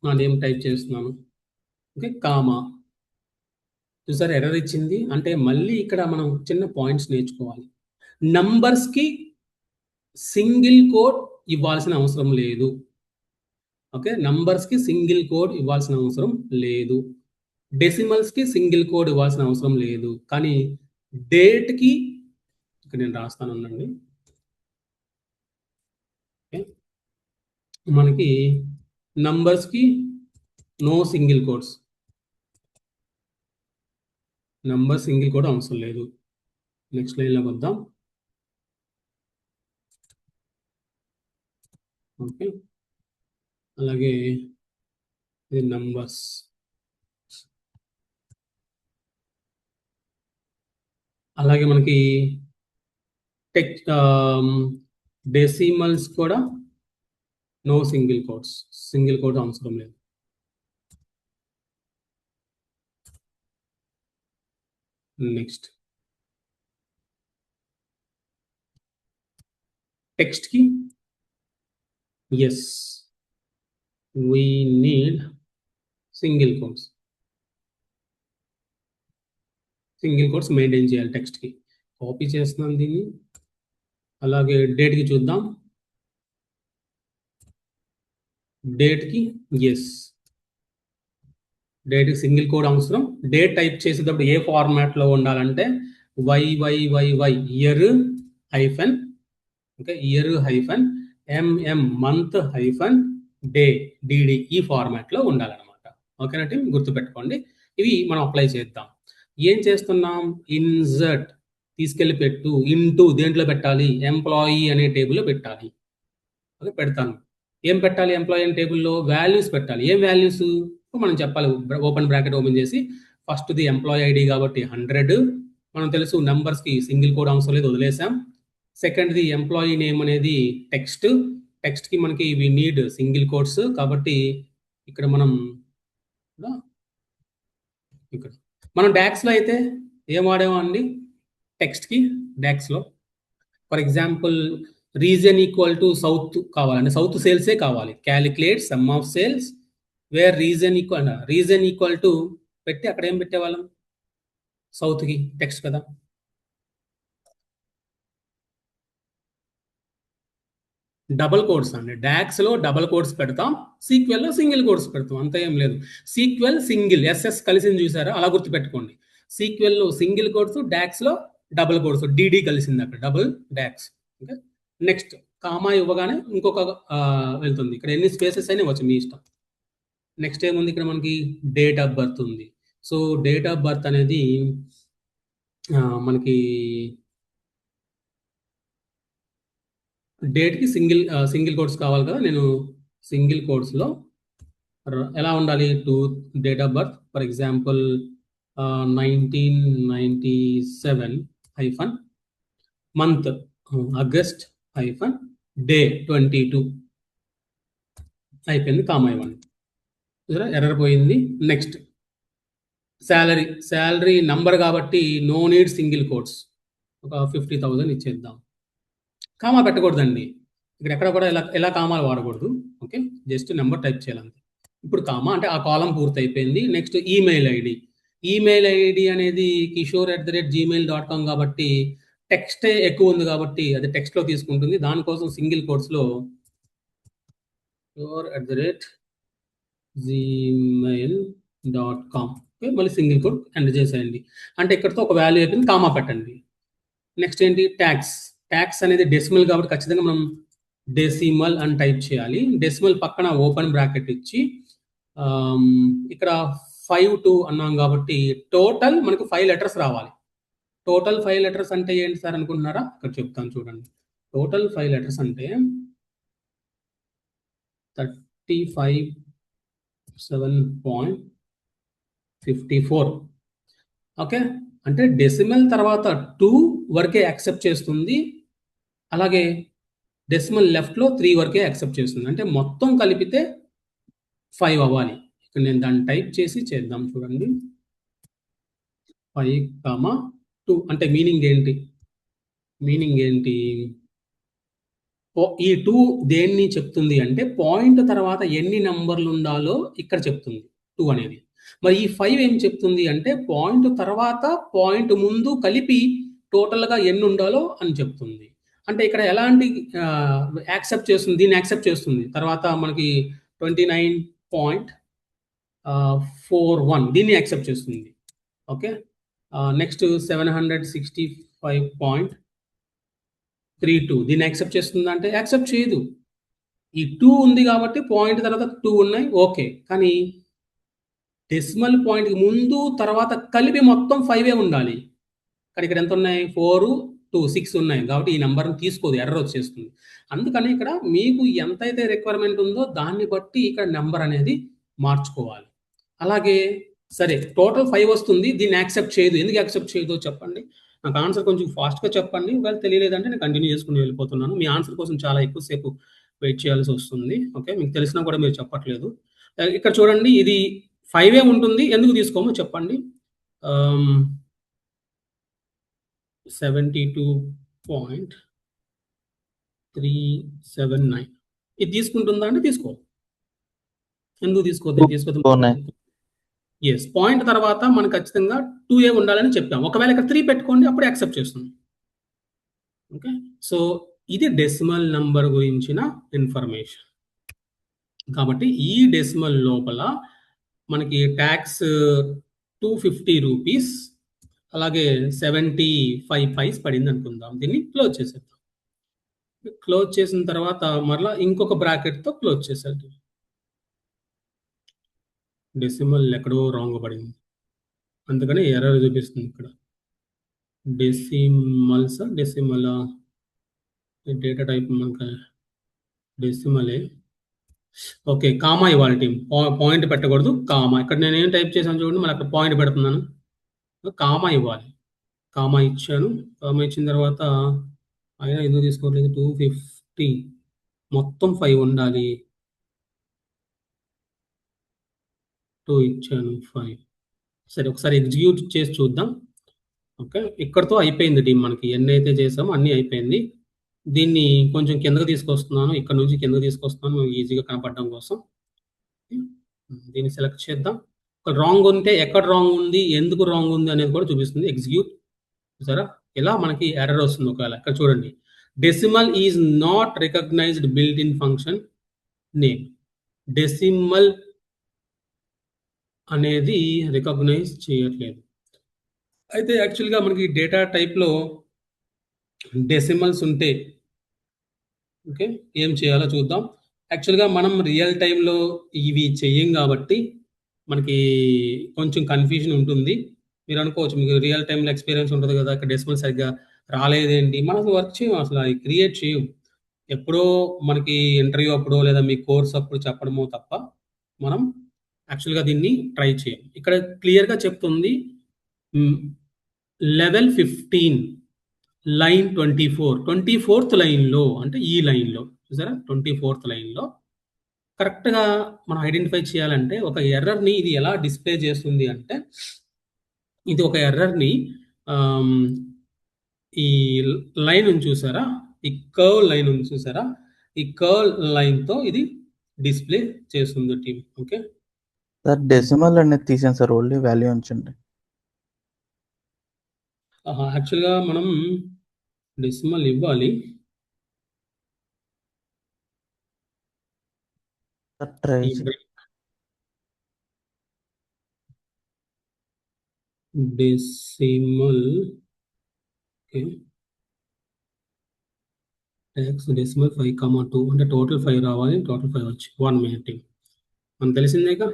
నా నేమ్ టైప్ చేస్తున్నాను. Okay, comma. చూసారు, ఎర్రర్ ఇచ్చింది. అంటే మళ్ళీ ఇక్కడ మనం చిన్న పాయింట్స్ నేర్చుకోవాలి. నంబర్స్కి సింగిల్ కోడ్ ఇవ్వాల్సిన అవసరం లేదు. ఓకే, నంబర్స్కి సింగిల్ కోడ్ ఇవ్వాల్సిన అవసరం లేదు. డెసిమల్స్కి సింగిల్ కోడ్ ఇవ్వాల్సిన అవసరం లేదు. కానీ డేట్కి ఇక్కడ నేను రాస్తాను అనండి. ఓకే, మనకి నంబర్స్కి no single quotes, number single quote అవసరం లేదు. నెక్స్ట్ లైన్లోకి వద్దాం. ఓకే, అలాగే ఇది నంబర్స్. అలాగే మనకి డెసిమల్స్ కూడా no single quotes, single quote అవసరం లేదు. నెక్స్ట్ టెక్స్ట్కి yes, we need single quotes. Single quotes maintain చేయాలి టెక్స్ట్కి. కాపీ చేస్తున్నాను దీన్ని. అలాగే డేట్కి చూద్దాం. డేట్కి ఎస్, డేట్కి సింగిల్ కోడ్ అవసరం. డేట్ టైప్ చేసేటప్పుడు ఏ ఫార్మాట్లో ఉండాలంటే YYYY year hyphen, okay, year hyphen month hyphen day DD, ఈ ఫార్మాట్లో ఉండాలన్నమాట. ఓకేనంటే గుర్తుపెట్టుకోండి. ఇవి మనం అప్లై చేద్దాం. ఏం చేస్తున్నాం? ఇన్సర్ట్ తీసుకెళ్ళి పెట్టు, ఇంటూ దేంట్లో పెట్టాలి? ఎంప్లాయీ అనే టేబుల్లో పెట్టాలి. ఓకే, పెడతాను. ఏం పెట్టాలి? ఎంప్లాయీ అనే టేబుల్లో వాల్యూస్ పెట్టాలి. ఏం వాల్యూస్ మనం చెప్పాలి. ఓపెన్ బ్రాకెట్ ఓపెన్ చేసి, ఫస్ట్ది ఎంప్లాయీ ఐడి కాబట్టి 100, మనం తెలుసు నంబర్స్కి సింగిల్ కోడ్ అవసరం లేదు, వదిలేసాం. సెకండ్ది ఎంప్లాయీ నేమ్ అనేది టెక్స్ట్కి మనకి వి నీడ్ సింగిల్ కోడ్స్ కాబట్టి ఇక్కడ మనం డాక్స్లో అయితే ఏం వాడామో అండి? టెక్స్ట్కి డాక్స్లో for example region equal to south కావాలండి, సౌత్ సేల్సే కావాలి. Calculate sum of sales where region equal to పెట్టి అక్కడ ఏం పెట్టేవాళ్ళం? సౌత్కి టెక్స్ట్ కదా. డబల్ కోడ్స్ అండి. డాక్స్లో డబల్ కోడ్స్ పెడతాం, సీక్వెల్లో సింగిల్ కోడ్స్ పెడతాం, అంత ఏం లేదు. సీక్వెల్ సింగిల్ ఎస్ఎస్ కలిసింది చూసారా, అలా గుర్తుపెట్టుకోండి. సీక్వెల్లో సింగిల్ కోడ్స్, డాక్స్లో డబల్ కోడ్స్, డిడి కలిసింది అక్కడ, double DAX. Okay, next comma ఇవ్వగానే ఇంకొక వెళ్తుంది. ఇక్కడ ఎన్ని స్పేసెస్ అయినా ఇవ్వచ్చు, మీ ఇష్టం. నెక్స్ట్ ఏముంది ఇక్కడ మనకి, డేట్ ఆఫ్ బర్త్ ఉంది. సో డేట్ ఆఫ్ బర్త్ అనేది మనకి డేట్కి సింగిల్ కోడ్స్ కావాలి కదా, నేను సింగిల్ కోడ్స్లో ఎలా ఉండాలి, date of birth for example 1997 hyphen month August hyphen day 22 అయిపోయింది, కామా ఇవ్వండి. ఎర్రర్ పోయింది. నెక్స్ట్ శాలరీ నంబర్ కాబట్టి నో నీడ్ సింగిల్ కోడ్స్, ఒక 50,000 ఇచ్చేద్దాం. కామా పెట్టకూడదండి ఇక్కడ, ఎక్కడ కూడా ఎలా కామాలు వాడకూడదు. ఓకే, జస్ట్ నెంబర్ టైప్ చేయాలంతే. ఇప్పుడు కామా అంటే ఆ కాలం పూర్తి అయిపోయింది. నెక్స్ట్ ఈమెయిల్ ఐడి అనేది kishore@gmail.com కాబట్టి టెక్స్టే ఎక్కువ ఉంది కాబట్టి అది టెక్స్ట్లో తీసుకుంటుంది. దానికోసం సింగిల్ కోడ్స్లో kishore@gmail.com, ఓకే, మళ్ళీ సింగిల్ కోడ్ ఎంటర్ చేసేయండి. అంటే ఇక్కడతో ఒక వాల్యూ అయిపోయింది, కామా పెట్టండి. నెక్స్ట్ ఏంటి, ట్యాక్స్ అనేది డెసిమల్ కాబట్టి ఖచ్చితంగా మనం డెసిమల్ అని టైప్ చేయాలి. డెసిమల్ పక్కన ఓపెన్ బ్రాకెట్ ఇచ్చి ఇక్కడ 52 అన్నాం కాబట్టి టోటల్ మనకు 5 లెటర్స్ రావాలి. టోటల్ 5 లెటర్స్ అంటే ఏంటి సార్ అనుకుంటున్నారా, ఇక్కడ చెప్తాను చూడండి. టోటల్ 5 లెటర్స్ అంటే 35,7.54. ఓకే, అంటే డెసిమల్ తర్వాత 2 వరకే యాక్సెప్ట్ చేస్తుంది, అలాగే డెసిమల్ లెఫ్ట్లో 3 వరకే యాక్సెప్ట్ చేస్తుంది. అంటే మొత్తం కలిపితే 5 అవ్వాలి. ఇక్కడ నేను దాన్ని టైప్ చేసి చేద్దాం చూడండి. 5,2 అంటే మీనింగ్ ఏంటి, ఈ 2 దేన్ని చెప్తుంది అంటే పాయింట్ తర్వాత ఎన్ని నంబర్లు ఉండాలో ఇక్కడ చెప్తుంది 2 అనేది. మరి ఈ 5 ఏం చెప్తుంది అంటే పాయింట్ తర్వాత పాయింట్ ముందు కలిపి టోటల్గా ఎన్ని ఉండాలో అని చెప్తుంది. అంటే ఇక్కడ ఎలాంటి యాక్సెప్ట్ చేస్తుంది, దీన్ని యాక్సెప్ట్ చేస్తుంది. తర్వాత మనకి 29.41 దీన్ని యాక్సెప్ట్ చేస్తుంది. ఓకే, నెక్స్ట్ 765.32 దీన్ని యాక్సెప్ట్ చేస్తుంది అంటే యాక్సెప్ట్ చేయదు. ఈ 2 ఉంది కాబట్టి పాయింట్ తర్వాత 2 ఉన్నాయి, ఓకే. కానీ డెసిమల్ పాయింట్కి ముందు తర్వాత కలిపి మొత్తం 5 ఉండాలి. కానీ ఇక్కడ ఎంత ఉన్నాయి, 4, 2, 6 ఉన్నాయి కాబట్టి ఈ నెంబర్ని తీసుకోదు, ఎర్రర్ వచ్చేస్తుంది. అందుకని ఇక్కడ మీకు ఎంతైతే రిక్వైర్మెంట్ ఉందో దాన్ని బట్టి ఇక్కడ నెంబర్ అనేది మార్చుకోవాలి. అలాగే సరే టోటల్ 5 వస్తుంది, దీన్ని యాక్సెప్ట్ చేయదు. ఎందుకు యాక్సెప్ట్ చేయదో చెప్పండి, నాకు ఆన్సర్ కొంచెం ఫాస్ట్గా చెప్పండి. ఒకవేళ తెలియలేదంటే నేను కంటిన్యూ చేసుకుని వెళ్ళిపోతున్నాను. మీ ఆన్సర్ కోసం చాలా ఎక్కువసేపు వెయిట్ చేయాల్సి వస్తుంది. ఓకే, మీకు తెలిసినా కూడా మీరు చెప్పట్లేదు. ఇక్కడ చూడండి, ఇది 5 ఉంటుంది, ఎందుకు తీసుకోమో చెప్పండి. 72.379 ఇది తీసుకుంటుందా అంటే తీసుకో. ఎందుకు తీసుకోవద్దు? ఎస్, పాయింట్ తర్వాత మనకు ఖచ్చితంగా 2A ఉండాలని చెప్పాం. ఒకవేళ ఇక్కడ 3 పెట్టుకోండి, అప్పుడు యాక్సెప్ట్ చేస్తుంది. ఓకే, సో ఇది డెసిమల్ నంబర్ గురించిన ఇన్ఫర్మేషన్. కాబట్టి ఈ డెసిమల్ లోపల మనకి ట్యాక్స్ 250 రూపీస్, అలాగే 75 పైస్ పడింది అనుకుందాం. దీన్ని క్లోజ్ చేసేద్దాం. క్లోజ్ చేసిన తర్వాత మరలా ఇంకొక బ్రాకెట్తో క్లోజ్ చేసేద్దాం. డెసిమల్ ఎక్కడో రాంగ్ పడింది, అందుకని ఎర్రర్ చూపిస్తుంది ఇక్కడ. డెసిమల్ డేటా టైప్ మనకు డెసిమలే. ఓకే, కామా ఇవ్వాలి టీం, పాయింట్ పెట్టకూడదు, కామా. ఇక్కడ నేను ఏం టైప్ చేశాను చూడండి, మళ్ళీ అక్కడ పాయింట్ పెడుతున్నాను. కామా ఇవ్వాలి, కామా ఇచ్చాను. కామా ఇచ్చిన తర్వాత అయినా ఎందుకు తీసుకోవట్లేదు, 250 మొత్తం 5 ఉండాలి, 2 ఇచ్చాను, 5. సరే, ఒకసారి ఎగ్జిక్యూట్ చేసి చూద్దాం. ఓకే, ఇక్కడతో అయిపోయింది టీం, మనకి ఎన్ని అయితే చేసామో అన్నీ అయిపోయింది. దీన్ని కొంచెం కిందకు తీసుకొస్తున్నాను, ఇక్కడ నుంచి కిందకు తీసుకొస్తున్నాను ఈజీగా కనపడడం కోసం. దీన్ని సెలెక్ట్ చేద్దాం. రాంగ్ ఉంటే ఎక్కడ రాంగ్ ఉంది, ఎందుకు రాంగ్ ఉంది అనేది కూడా చూపిస్తుంది. ఎగ్జిక్యూట్, సరే ఇలా మనకి ఎర్రర్ వస్తుంది. ఒకవేళ ఇక్కడ చూడండి, decimal is not recognized built in function name. Decimal అనేది రికగ్నైజ్ చేయట్లేదు. అయితే యాక్చువల్గా మనకి డేటా టైప్లో డెసిమల్స్ ఉంటే ఓకే ఏం చేయాలో చూద్దాం. యాక్చువల్గా మనం రియల్ టైంలో ఇవి చెయ్యం కాబట్టి మనకి కొంచెం కన్ఫ్యూజన్ ఉంటుంది. మీరు అనుకోవచ్చు మీకు రియల్ టైంలో ఎక్స్పీరియన్స్ ఉంటుంది కదా, ఇక్కడ డెసిమల్ సరిగ్గా రాలేదేంటి, మనం అసలు వర్క్ చేయం, అసలు అది క్రియేట్ చేయం. ఎప్పుడో మనకి ఇంటర్వ్యూ అప్పుడో లేదా మీ కోర్స్ అప్పుడు చెప్పడమో తప్ప మనం యాక్చువల్గా దీన్ని ట్రై చేయం. ఇక్కడ క్లియర్గా చెప్తుంది లెవెల్ 15 లైన్ 24th లైన్లో, అంటే ఈ లైన్లో చూసారా 24th లైన్లో కరెక్ట్గా మనం ఐడెంటిఫై చేయాలంటే ఒక ఎర్రర్ని ఇది ఎలా డిస్ప్లే చేస్తుంది అంటే, ఇది ఒక ఎర్రర్ని ఈ లైన్ ఉంది చూసారా, ఈ కర్వ్ లైన్ ఉంది చూసారా, ఈ కర్వ్ లైన్తో ఇది డిస్ప్లే చేస్తుంది టీమ్. ఓకే సార్ డెసిమల్ అనేది తీసాను సార్, ఓన్లీ వాల్యూ ఉంచండి. యాక్చువల్గా మనం డెసిమల్ ఇవ్వాలి. ట్రై డెసిమల్ డెసిమల్ 5,2 అంటే టోటల్ 5 రావాలి. టోటల్ 5 వచ్చి 1 మినిట్ మనకు తెలిసిందేగా.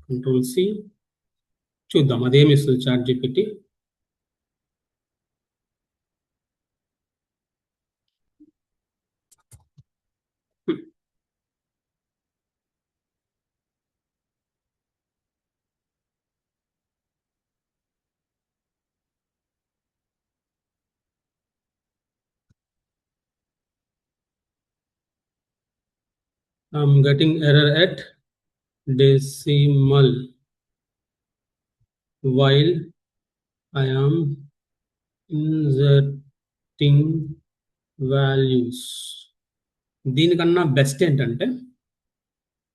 కంట్రోల్ సి చూద్దాం అదేమి ఇస్తుంది ChatGPT. I'm getting error at decimal while I am inserting values. దీనికన్నా బెస్ట్ ఏంటంటే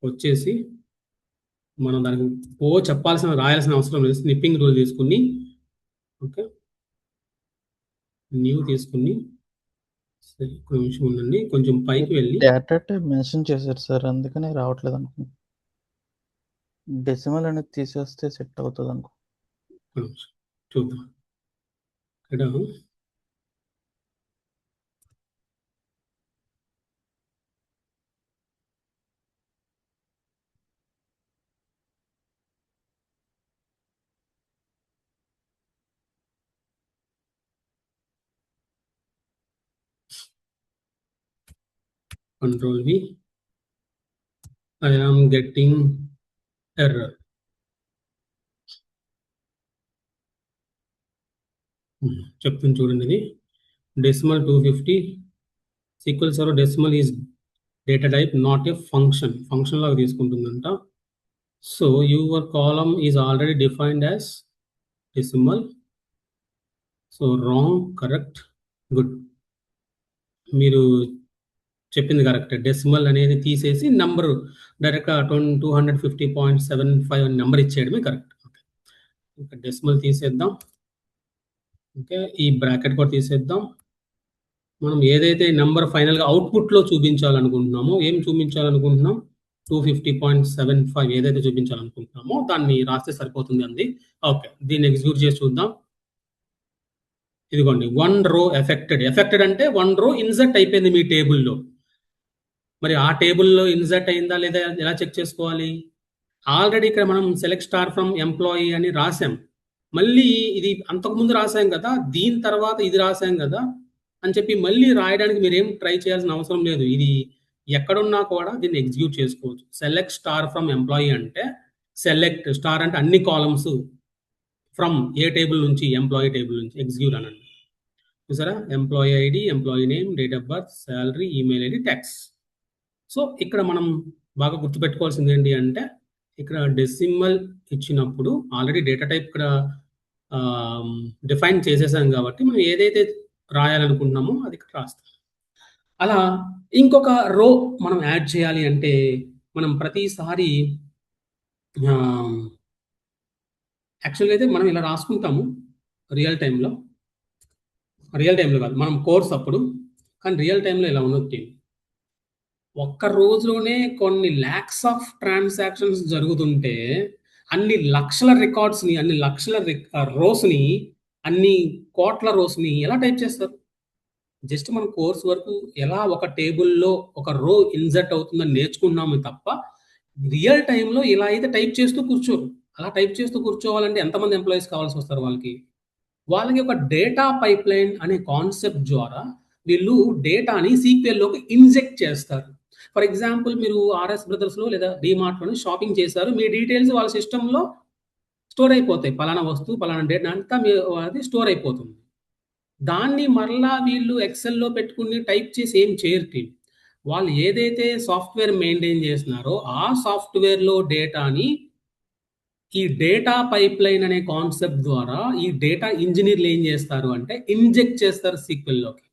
వచ్చేసి మనం దానికి రాయాల్సిన అవసరం లేదు. స్నిప్పింగ్ రూల్ తీసుకుని ఓకే న్యూ తీసుకుని ఒక నిమిషం ఉండండి, కొంచెం పైకి వెళ్ళి డేటా టైప్ మెన్షన్ చేశారు సార్, అందుకనే రావట్లేదు అనుకుంటున్నాను. డెసిమల్ అనేది తీసేస్తే సెట్ అవుతుంది అనుకో. చూద్దాం ఇక్కడ Control V. I am getting error. చెప్తాను చూడండి, ఇది decimal 250 SQL server decimal is data type not a function లాగా తీసుకుంటుందంట. So your column is already defined as decimal. So wrong, correct, good. మీరు చెప్పింది కరెక్ట్. డెసిమల్ అనేది తీసేసి నంబర్ డైరెక్ట్గా 250.75 అని నెంబర్ ఇచ్చేయడమే కరెక్ట్. ఓకే ఇంకా డెసిమల్ తీసేద్దాం. ఓకే ఈ బ్రాకెట్ కూడా తీసేద్దాం. మనం ఏదైతే నెంబర్ ఫైనల్గా అవుట్పుట్లో చూపించాలనుకుంటున్నామో, ఏం చూపించాలనుకుంటున్నాం 250.75 ఏదైతే చూపించాలనుకుంటున్నామో దాన్ని రాస్తే సరిపోతుంది అంది. ఓకే దీన్ని ఎగ్జిక్యూట్ చేసి చూద్దాం. ఇదిగోండి 1 రో ఎఫెక్టెడ్ అంటే 1 రో ఇన్సర్ట్ అయిపోయింది మీ టేబుల్లో. మరి ఆ టేబుల్లో ఇన్సర్ట్ అయిందా లేదా ఎలా చెక్ చేసుకోవాలి? ఆల్రెడీ ఇక్కడ మనం సెలెక్ట్ స్టార్ ఫ్రమ్ ఎంప్లాయీ అని రాసాం. మళ్ళీ ఇది అంతకుముందు రాసాం కదా, దీని తర్వాత ఇది రాసాం కదా అని చెప్పి మళ్ళీ రాయడానికి మీరేం ట్రై చేయాల్సిన అవసరం లేదు. ఇది ఎక్కడున్నా కూడా దీన్ని ఎగ్జిక్యూట్ చేసుకోవచ్చు. సెలెక్ట్ స్టార్ ఫ్రమ్ ఎంప్లాయీ అంటే సెలెక్ట్ స్టార్ అంటే అన్ని కాలమ్స్, ఫ్రమ్ ఏ టేబుల్ నుంచి, ఎంప్లాయీ టేబుల్ నుంచి ఎగ్జిక్యూట్ అనండి. చూసారా employee ID, employee name, date of birth, salary, email ID, tax. So ఇక్కడ మనం బాగా గుర్తుపెట్టుకోవాల్సింది ఏంటి అంటే, ఇక్కడ డెసిమల్ ఇచ్చినప్పుడు ఆల్రెడీ డేటా టైప్ ఇక్కడ డిఫైన్ చేసేసాం కాబట్టి మనం ఏదైతే రాయాలనుకుంటున్నామో అది ఇక్కడ రాస్తాం. అలా ఇంకొక రో మనం యాడ్ చేయాలి అంటే మనం ప్రతిసారి యాక్చువల్గా అయితే మనం ఇలా రాసుకుంటాము రియల్ టైంలో కాదు, మనం కోర్స్ అప్పుడు కానీ రియల్ టైంలో ఇలా ఉండదు టీమ్. ఒక్క రోజులోనే కొన్ని ల్యాక్స్ ఆఫ్ ట్రాన్సాక్షన్స్ జరుగుతుంటే అన్ని లక్షల రికార్డ్స్ని, అన్ని లక్షల రోస్ని, అన్ని కోట్ల రోస్ని ఎలా టైప్ చేస్తారు? జస్ట్ మన కోర్స్ వరకు ఎలా ఒక టేబుల్లో ఒక రో ఇన్సర్ట్ అవుతుందని నేర్చుకున్నాము తప్ప రియల్ టైంలో ఇలా అయితే టైప్ చేస్తూ కూర్చోరు. అలా టైప్ చేస్తూ కూర్చోవాలంటే ఎంతమంది ఎంప్లాయీస్ కావాల్సి వస్తారు వాళ్ళకి? వాళ్ళకి ఒక డేటా పైప్లైన్ అనే కాన్సెప్ట్ ద్వారా వీళ్ళు డేటాని సీక్వెల్లోకి ఇంజెక్ట్ చేస్తారు. ఫర్ ఎగ్జాంపుల్ మీరు ఆర్ఎస్ బ్రదర్స్లో లేదా డిమార్ట్లోని షాపింగ్ చేశారు, మీ డీటెయిల్స్ వాళ్ళ సిస్టంలో స్టోర్ అయిపోతాయి. పలానా వస్తువు పలానా డేట్ అంతా మీ అది స్టోర్ అయిపోతుంది. దాన్ని మరలా వీళ్ళు ఎక్సెల్‌లో పెట్టుకుని టైప్ చేసి ఏం చేయరు టీమ్. వాళ్ళు ఏదైతే సాఫ్ట్‌వేర్ మెయింటైన్ చేస్తున్నారో ఆ సాఫ్ట్‌వేర్‌లో డేటాని ఈ డేటా పైప్లైన్ అనే కాన్సెప్ట్ ద్వారా ఈ డేటా ఇంజినీర్లు ఏం చేస్తారు అంటే ఇంజెక్ట్ చేస్తారు సీక్వెల్‌లోకి.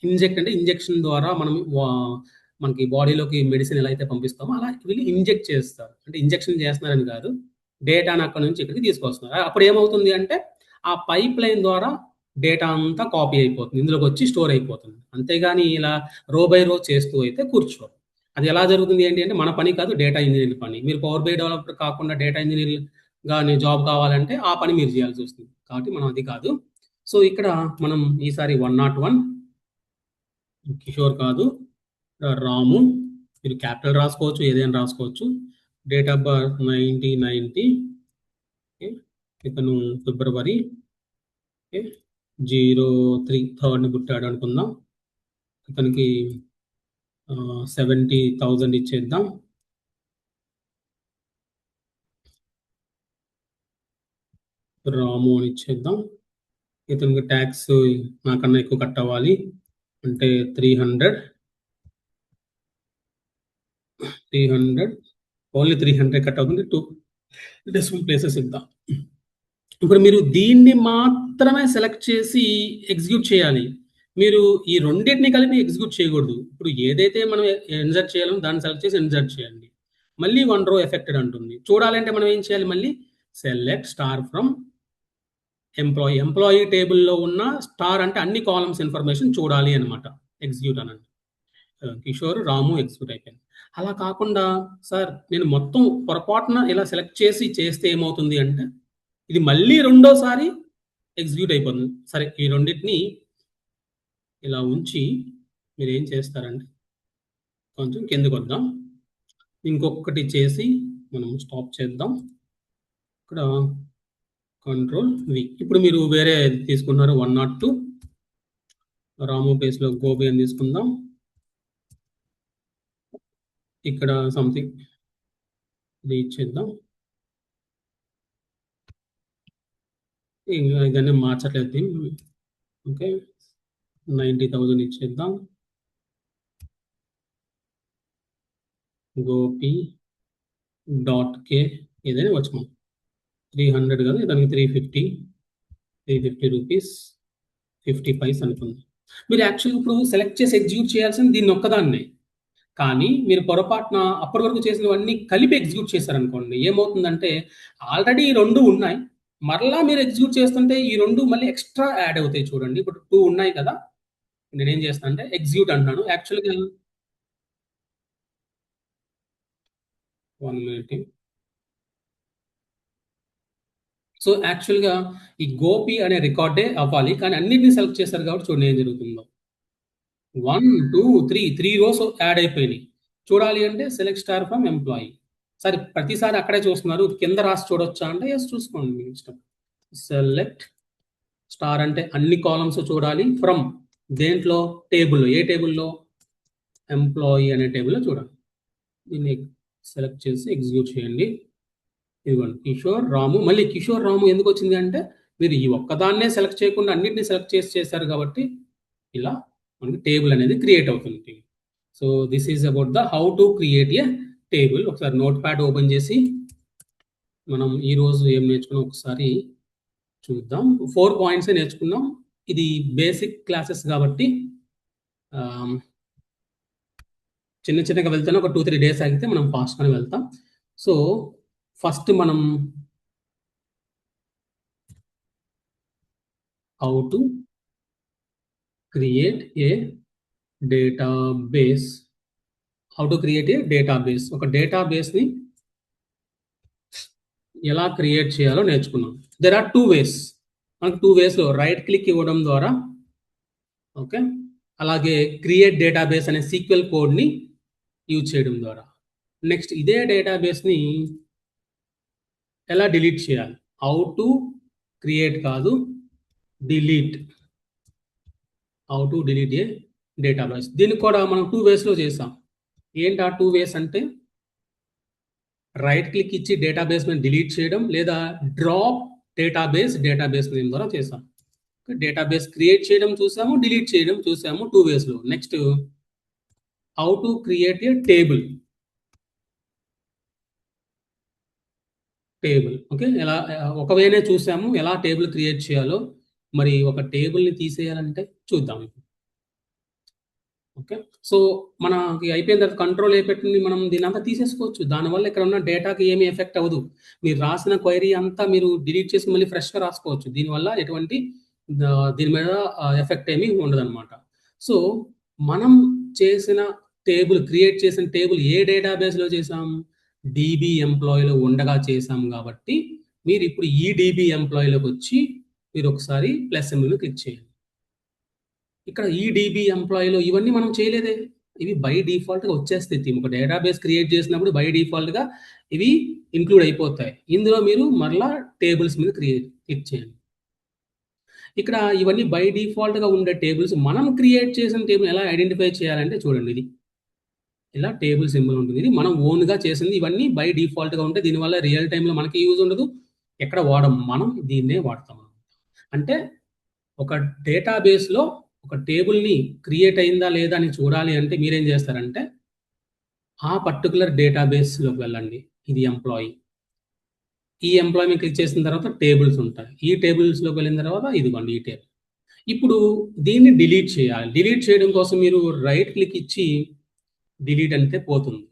ఇంజెక్ట్ అంటే ఇంజెక్షన్ ద్వారా మనం మనకి బాడీలోకి మెడిసిన్ ఎలా అయితే పంపిస్తామో అలా వీళ్ళు ఇంజెక్ట్ చేస్తారు. అంటే ఇంజెక్షన్ చేస్తున్నారని కాదు. డేటాను అక్కడి నుంచి ఇక్కడికి తీసుకొస్తున్నారు. అప్పుడు ఏమవుతుంది అంటే ఆ పైప్లైన్ ద్వారా డేటా అంతా కాపీ అయిపోతుంది. ఇందులోకి వచ్చి స్టోర్ అయిపోతుంది. అంతేగాని ఇలా రో బై రో చేస్తూ అయితే కూర్చోరు. అది ఎలా జరుగుతుంది ఏంటి అంటే మన పని కాదు, డేటా ఇంజినీర్ పని. మీరు పవర్ బై డెవలపర్ కాకుండా డేటా ఇంజినీర్‌గా జాబ్ కావాలంటే ఆ పని మీరు చేయాల్సి వస్తుంది. కాబట్టి మనం అది కాదు. సో ఇక్కడ మనం ఈసారి 101 కిషోర్ కాదు, రాము. మీరు క్యాపిటల్ రాసుకోవచ్చు, ఏదైనా రాసుకోవచ్చు. Date of birth 1990. ఓకే, ఇతను ఫిబ్రవరి 03 థర్డ్ని పుట్టాడు అనుకుందాం. ఇతనికి 70,000 ఇచ్చేద్దాం. రాము అని ఇచ్చేద్దాం. ఇతనికి ట్యాక్స్ నాకన్నా ఎక్కువ కట్ అవ్వాలి అంటే 300 ఓన్లీ 300 కట్ అవుతుంది. 2 డెసిమల్ ప్లేసెస్ ఇద్దాం. ఇప్పుడు మీరు దీన్ని మాత్రమే సెలెక్ట్ చేసి ఎగ్జిక్యూట్ చేయాలి. మీరు ఈ రెండింటిని కలిపి ఎగ్జిక్యూట్ చేయకూడదు. ఇప్పుడు ఏదైతే మనం ఇన్సర్ట్ చేయాలో దాన్ని సెలెక్ట్ చేసి ఇన్సర్ట్ చేయండి. మళ్ళీ 1 రో ఎఫెక్టెడ్ అంటుంది. చూడాలంటే మనం ఏం చేయాలి? మళ్ళీ సెలెక్ట్ స్టార్ ఫ్రమ్ ఎంప్లాయీ టేబుల్లో ఉన్న స్టార్ అంటే అన్ని కాలమ్స్ ఇన్ఫర్మేషన్ చూడాలి అనమాట. ఎగ్జిక్యూట్ అనండి. కిషోర్, రాము ఎగ్జిక్యూట్ అయిపోయింది. అలా కాకుండా సార్ నేను మొత్తం పొరపాటున ఇలా సెలెక్ట్ చేసి చేస్తే ఏమవుతుంది అంటే ఇది మళ్ళీ రెండోసారి ఎగ్జిక్యూట్ అయిపోతుంది. సరే, ఈ రెండింటిని ఇలా ఉంచి మీరు ఏం చేస్తారంటే కొంచెం కిందకు వద్దాం. ఇంకొకటి చేసి మనం స్టాప్ చేద్దాం. ఇక్కడ కంట్రోల్ వి. ఇప్పుడు మీరు వేరే తీసుకున్నారు 102. రాము ప్లేస్లో గోబి అని తీసుకుందాం. ఇక్కడ సంథింగ్ ఇది ఇచ్చేద్దాం. ఇదన్నీ మార్చట్లేదు. ఓకే, 90,000 ఇచ్చేద్దాం. గోపి డాట్ కే ఏదైనా వచ్చాము 300 కదా, దానికి 350 రూపీస్ 50 పైస్ అనుకుంది. మీరు యాక్చువల్గా ఇప్పుడు సెలెక్ట్ చేసి ఎగ్జిక్యూట్ చేయాల్సింది దీన్ని ఒక్కదాన్నే. కానీ మీరు పొరపాటున అప్పటి వరకు చేసినవన్నీ కలిపి ఎగ్జిక్యూట్ చేశారనుకోండి, ఏమవుతుందంటే ఆల్రెడీ 2 ఉన్నాయి, మరలా మీరు ఎగ్జిక్యూట్ చేస్తుంటే ఈ 2 మళ్ళీ ఎక్స్ట్రా యాడ్ అవుతాయి. చూడండి, ఇప్పుడు 2 ఉన్నాయి కదా, నేనేం చేస్తాను అంటే ఎగ్జిక్యూట్ అంటున్నాను. యాక్చువల్గా 1 మినిట్. సో యాక్చువల్గా ఈ గోపి అనే రికార్డే అవ్వాలి, కానీ అన్నిటిని సెలెక్ట్ చేశారు కాబట్టి చూడండి ఏం జరుగుతుందో. 1, 2, 3 రోస్ యాడ్ అయిపోయినాయి. చూడాలి అంటే సెలెక్ట్ స్టార్ ఫ్రమ్ ఎంప్లాయీ. సరే, ప్రతిసారి అక్కడే చూస్తున్నారు, కింద రాసి చూడొచ్చా అంటే ఎస్, చూసుకోండి మీ ఇష్టం. సెలెక్ట్ స్టార్ అంటే అన్ని కాలమ్స్ చూడాలి. ఫ్రమ్ దేంట్లో? టేబుల్లో. ఏ టేబుల్లో? ఎంప్లాయీ అనే టేబుల్లో చూడాలి. దీన్ని సెలెక్ట్ చేసి ఎగ్జిక్యూట్ చేయండి. ఇదిగోండి, కిషోర్, రాము. మళ్ళీ కిషోర్, రాము ఎందుకు వచ్చింది అంటే మీరు ఈ ఒక్కదాన్నే సెలెక్ట్ చేయకుండా అన్నిటిని సెలెక్ట్ చేసి చేశారు కాబట్టి ఇలా మనకి టేబుల్ అనేది క్రియేట్ అవుతుంది. So this is about the how to create a table. ఒకసారి నోట్ ప్యాడ్ ఓపెన్ చేసి మనం ఈరోజు ఏం నేర్చుకున్నాం ఒకసారి చూద్దాం. 4 పాయింట్స్ నేర్చుకున్నాం. ఇది బేసిక్ క్లాసెస్ కాబట్టి చిన్న చిన్నగా వెళ్తాను. ఒక 2-3 డేస్ ఆగితే మనం ఫాస్ట్గానే వెళ్తాం. సో ఫస్ట్ మనం how to create a database, how to create A database. ఒక డేటాబేస్ని ఎలా క్రియేట్ చేయాలో నేర్చుకున్నాం. దెర్ ఆర్ 2 వేస్. మనకు 2 వేస్లో రైట్ క్లిక్ ఇవ్వడం ద్వారా, ఓకే, అలాగే క్రియేట్ డేటాబేస్ అనే సీక్వెల్ కోడ్ని యూజ్ చేయడం ద్వారా. నెక్స్ట్ ఇదే డేటాబేస్ని ఎలా డిలీట్ చేయాలి, హౌ టు క్రియేట్ కాదు, delete, how to delete A database. దీన్ని కూడా మనం 2 వేస్లో చేసాం. ఏంటి ఆ 2 వేస్ అంటే, రైట్ క్లిక్ ఇచ్చి డేటాబేస్ మీద డిలీట్ చేయడం, లేదా డ్రాప్ డేటాబేస్ నేమ్ ద్వారా చేసాం. డేటాబేస్ క్రియేట్ చేయడం చూసాము, డిలీట్ చేయడం చూసాము 2 వేస్లో. Next how to create a table. Okay, ఎలా ఒక వేనే చూసాము ఎలా టేబుల్ క్రియేట్ చేయాలో. మరి ఒక టేబుల్ని తీసేయాలంటే చూద్దాం. ఓకే, సో మనకి అయిపోయిన తర్వాత కంట్రోల్ ఏ పెట్టింది, మనం దీని అంతా తీసేసుకోవచ్చు. దానివల్ల ఇక్కడ ఉన్న డేటాకి ఏమీ ఎఫెక్ట్ అవ్వదు. మీరు రాసిన క్వైరీ అంతా మీరు డిలీట్ చేసి మళ్ళీ ఫ్రెష్గా రాసుకోవచ్చు. దీనివల్ల ఎటువంటి దీని మీద ఎఫెక్ట్ ఏమీ ఉండదన్నమాట. సో మనం చేసిన టేబుల్, క్రియేట్ చేసిన టేబుల్ ఏ డేటాబేస్లో చేసాం, DB ఎంప్లాయీలో ఉండగా చేసాం. కాబట్టి మీరు ఇప్పుడు ఈ DB ఎంప్లాయీలోకి వచ్చి మీరు ఒకసారి ప్లస్ సింబల్ని క్లిక్ చేయండి. ఇక్కడ ఈ DB ఎంప్లాయీలో ఇవన్నీ మనం చేయలేదే, ఇవి బై డిఫాల్ట్గా వచ్చేస్తాయి. ఒక డేటాబేస్ క్రియేట్ చేసినప్పుడు బై డిఫాల్ట్గా ఇవి ఇంక్లూడ్ అయిపోతాయి. ఇందులో మీరు మరలా టేబుల్స్ మీద క్లిక్ చేయండి. ఇక్కడ ఇవన్నీ బై డిఫాల్ట్గా ఉండే టేబుల్స్. మనం క్రియేట్ చేసిన టేబుల్ ఎలా ఐడెంటిఫై చేయాలంటే చూడండి, ఇది ఇలా టేబుల్ సింబల్ ఉంటుంది. ఇది మనం ఓన్గా చేసింది. ఇవన్నీ బై డిఫాల్ట్గా ఉంటాయి. దీనివల్ల రియల్ టైంలో మనకి యూజ్ ఉండదు, ఎక్కడ వాడము, మనం దీన్నే వాడతాం. అంటే ఒక డేటాబేస్లో ఒక టేబుల్ని క్రియేట్ అయిందా లేదా అని చూడాలి అంటే మీరేం చేస్తారంటే, ఆ పర్టికులర్ డేటాబేస్లోకి వెళ్ళండి. ఇది ఎంప్లాయీ, ఈ ఎంప్లాయీ క్లిక్ చేసిన తర్వాత టేబుల్స్ ఉంటాయి. ఈ టేబుల్స్లోకి వెళ్ళిన తర్వాత ఇదిగోండి ఈ టేబుల్. ఇప్పుడు దీన్ని డిలీట్ చేయాలి. డిలీట్ చేయడం కోసం మీరు రైట్ క్లిక్ ఇచ్చి డిలీట్ అంటే పోతుంది.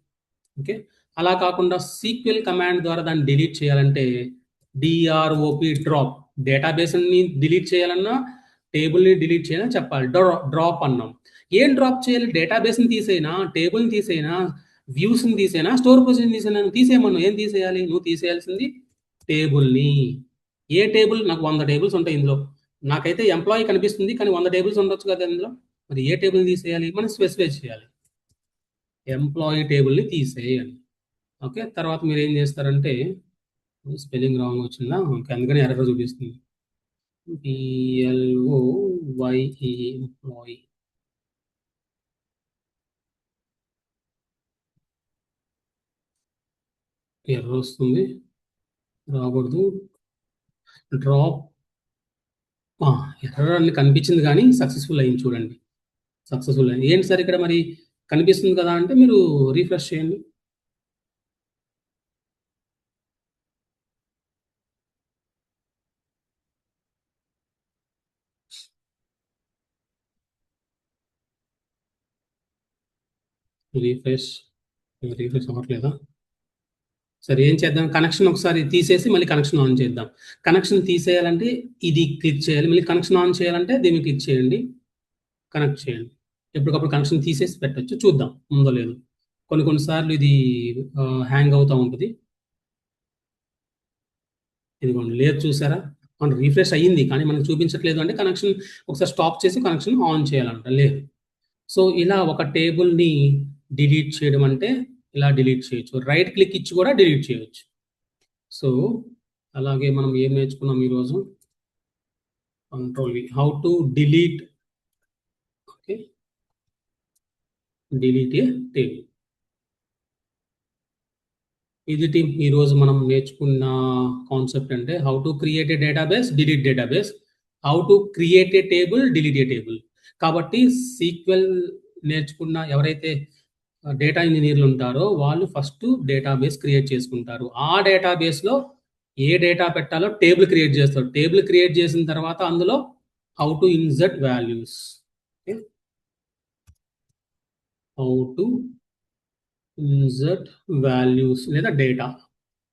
ఓకే, అలా కాకుండా సీక్వెల్ కమాండ్ ద్వారా దాన్ని డిలీట్ చేయాలంటే DROP, డ్రాప్. డేటాబేస్ని డిలీట్ చేయాలన్నా టేబుల్ని డిలీట్ చేయాలని చెప్పాలి. డ్రాప్ అన్నాం. ఏం డ్రాప్ చేయాలి, డేటాబేస్ని తీసేనా, టేబుల్ని తీసేనా, వ్యూస్ని తీసేనా, స్టోర్ పొజిషన్ తీసేనా, తీసేయమన్నావు. ఏం తీసేయాలి, నువ్వు తీసేయాల్సింది టేబుల్ని. ఏ టేబుల్, నాకు 100 టేబుల్స్ ఉంటాయి ఇందులో. నాకైతే ఎంప్లాయీ కనిపిస్తుంది కానీ 100 టేబుల్స్ ఉండొచ్చు కదా ఇందులో. మరి ఏ టేబుల్ని తీసేయాలి, మనం స్పెసిఫై చేయాలి. ఎంప్లాయీ టేబుల్ని తీసేయాలి. ఓకే, తర్వాత మీరు ఏం చేస్తారంటే, స్పెల్లింగ్ రాంగ్ వచ్చిందా, ఓకే, అందుకని ఎర్రర్ చూపిస్తుంది. PLOYE employee. ఎర్రర్ వస్తుంది, రాకూడదు. డ్రాప్, ఎర్రర్ అని కనిపించింది కానీ సక్సెస్ఫుల్ అయింది. చూడండి, సక్సెస్ఫుల్ అయింది. ఏంటి సార్ ఇక్కడ మరి కనిపిస్తుంది కదా అంటే మీరు రీఫ్రెష్ చేయండి. రీఫ్రెష్ అవ్వట్లేదా? సరే, ఏం చేద్దాం, కనెక్షన్ ఒకసారి తీసేసి మళ్ళీ కనెక్షన్ ఆన్ చేద్దాం. కనెక్షన్ తీసేయాలంటే ఇది క్లిక్ చేయాలి, మళ్ళీ కనెక్షన్ ఆన్ చేయాలంటే దీన్ని క్లిక్ చేయండి, కనెక్ట్ చేయండి. ఎప్పటికప్పుడు కనెక్షన్ తీసేసి పెట్టచ్చు. చూద్దాం ఉందో లేదు. కొన్నిసార్లు ఇది హ్యాంగ్ అవుతూ ఉంటుంది. ఇదిగోండి, లేదు చూసారా, మనం రీఫ్రెష్ అయ్యింది కానీ మనకు చూపించట్లేదు. అంటే కనెక్షన్ ఒకసారి స్టాప్ చేసి కనెక్షన్ ఆన్ చేయాలంట, లేదు. సో ఇలా ఒక టేబుల్ని డిలీట్ చేయడం అంటే ఇలా డిలీట్ చేయొచ్చు. రైట్ క్లిక్ ఇచ్చి కూడా డిలీట్ చేయొచ్చు. సో అలాగే మనం ఏం నేర్చుకున్నాం ఈరోజు, control V, how to delete. Okay, delete A table. ఇది టీమ్ ఈరోజు మనం నేర్చుకున్న కాన్సెప్ట్ అంటే how to create A database, delete database, how to create a table, delete A table. కాబట్టి సీక్వెల్ నేర్చుకున్న ఎవరైతే డేటా ఇంజనీర్లు ఉంటారో వాళ్ళు ఫస్ట్ డేటాబేస్ క్రియేట్ చేసుకుంటారు. ఆ డేటాబేస్లో ఏ డేటా పెట్టాలో టేబుల్ క్రియేట్ చేస్తారు. టేబుల్ క్రియేట్ చేసిన తర్వాత అందులో how to insert values, how to insert values లేదా డేటా,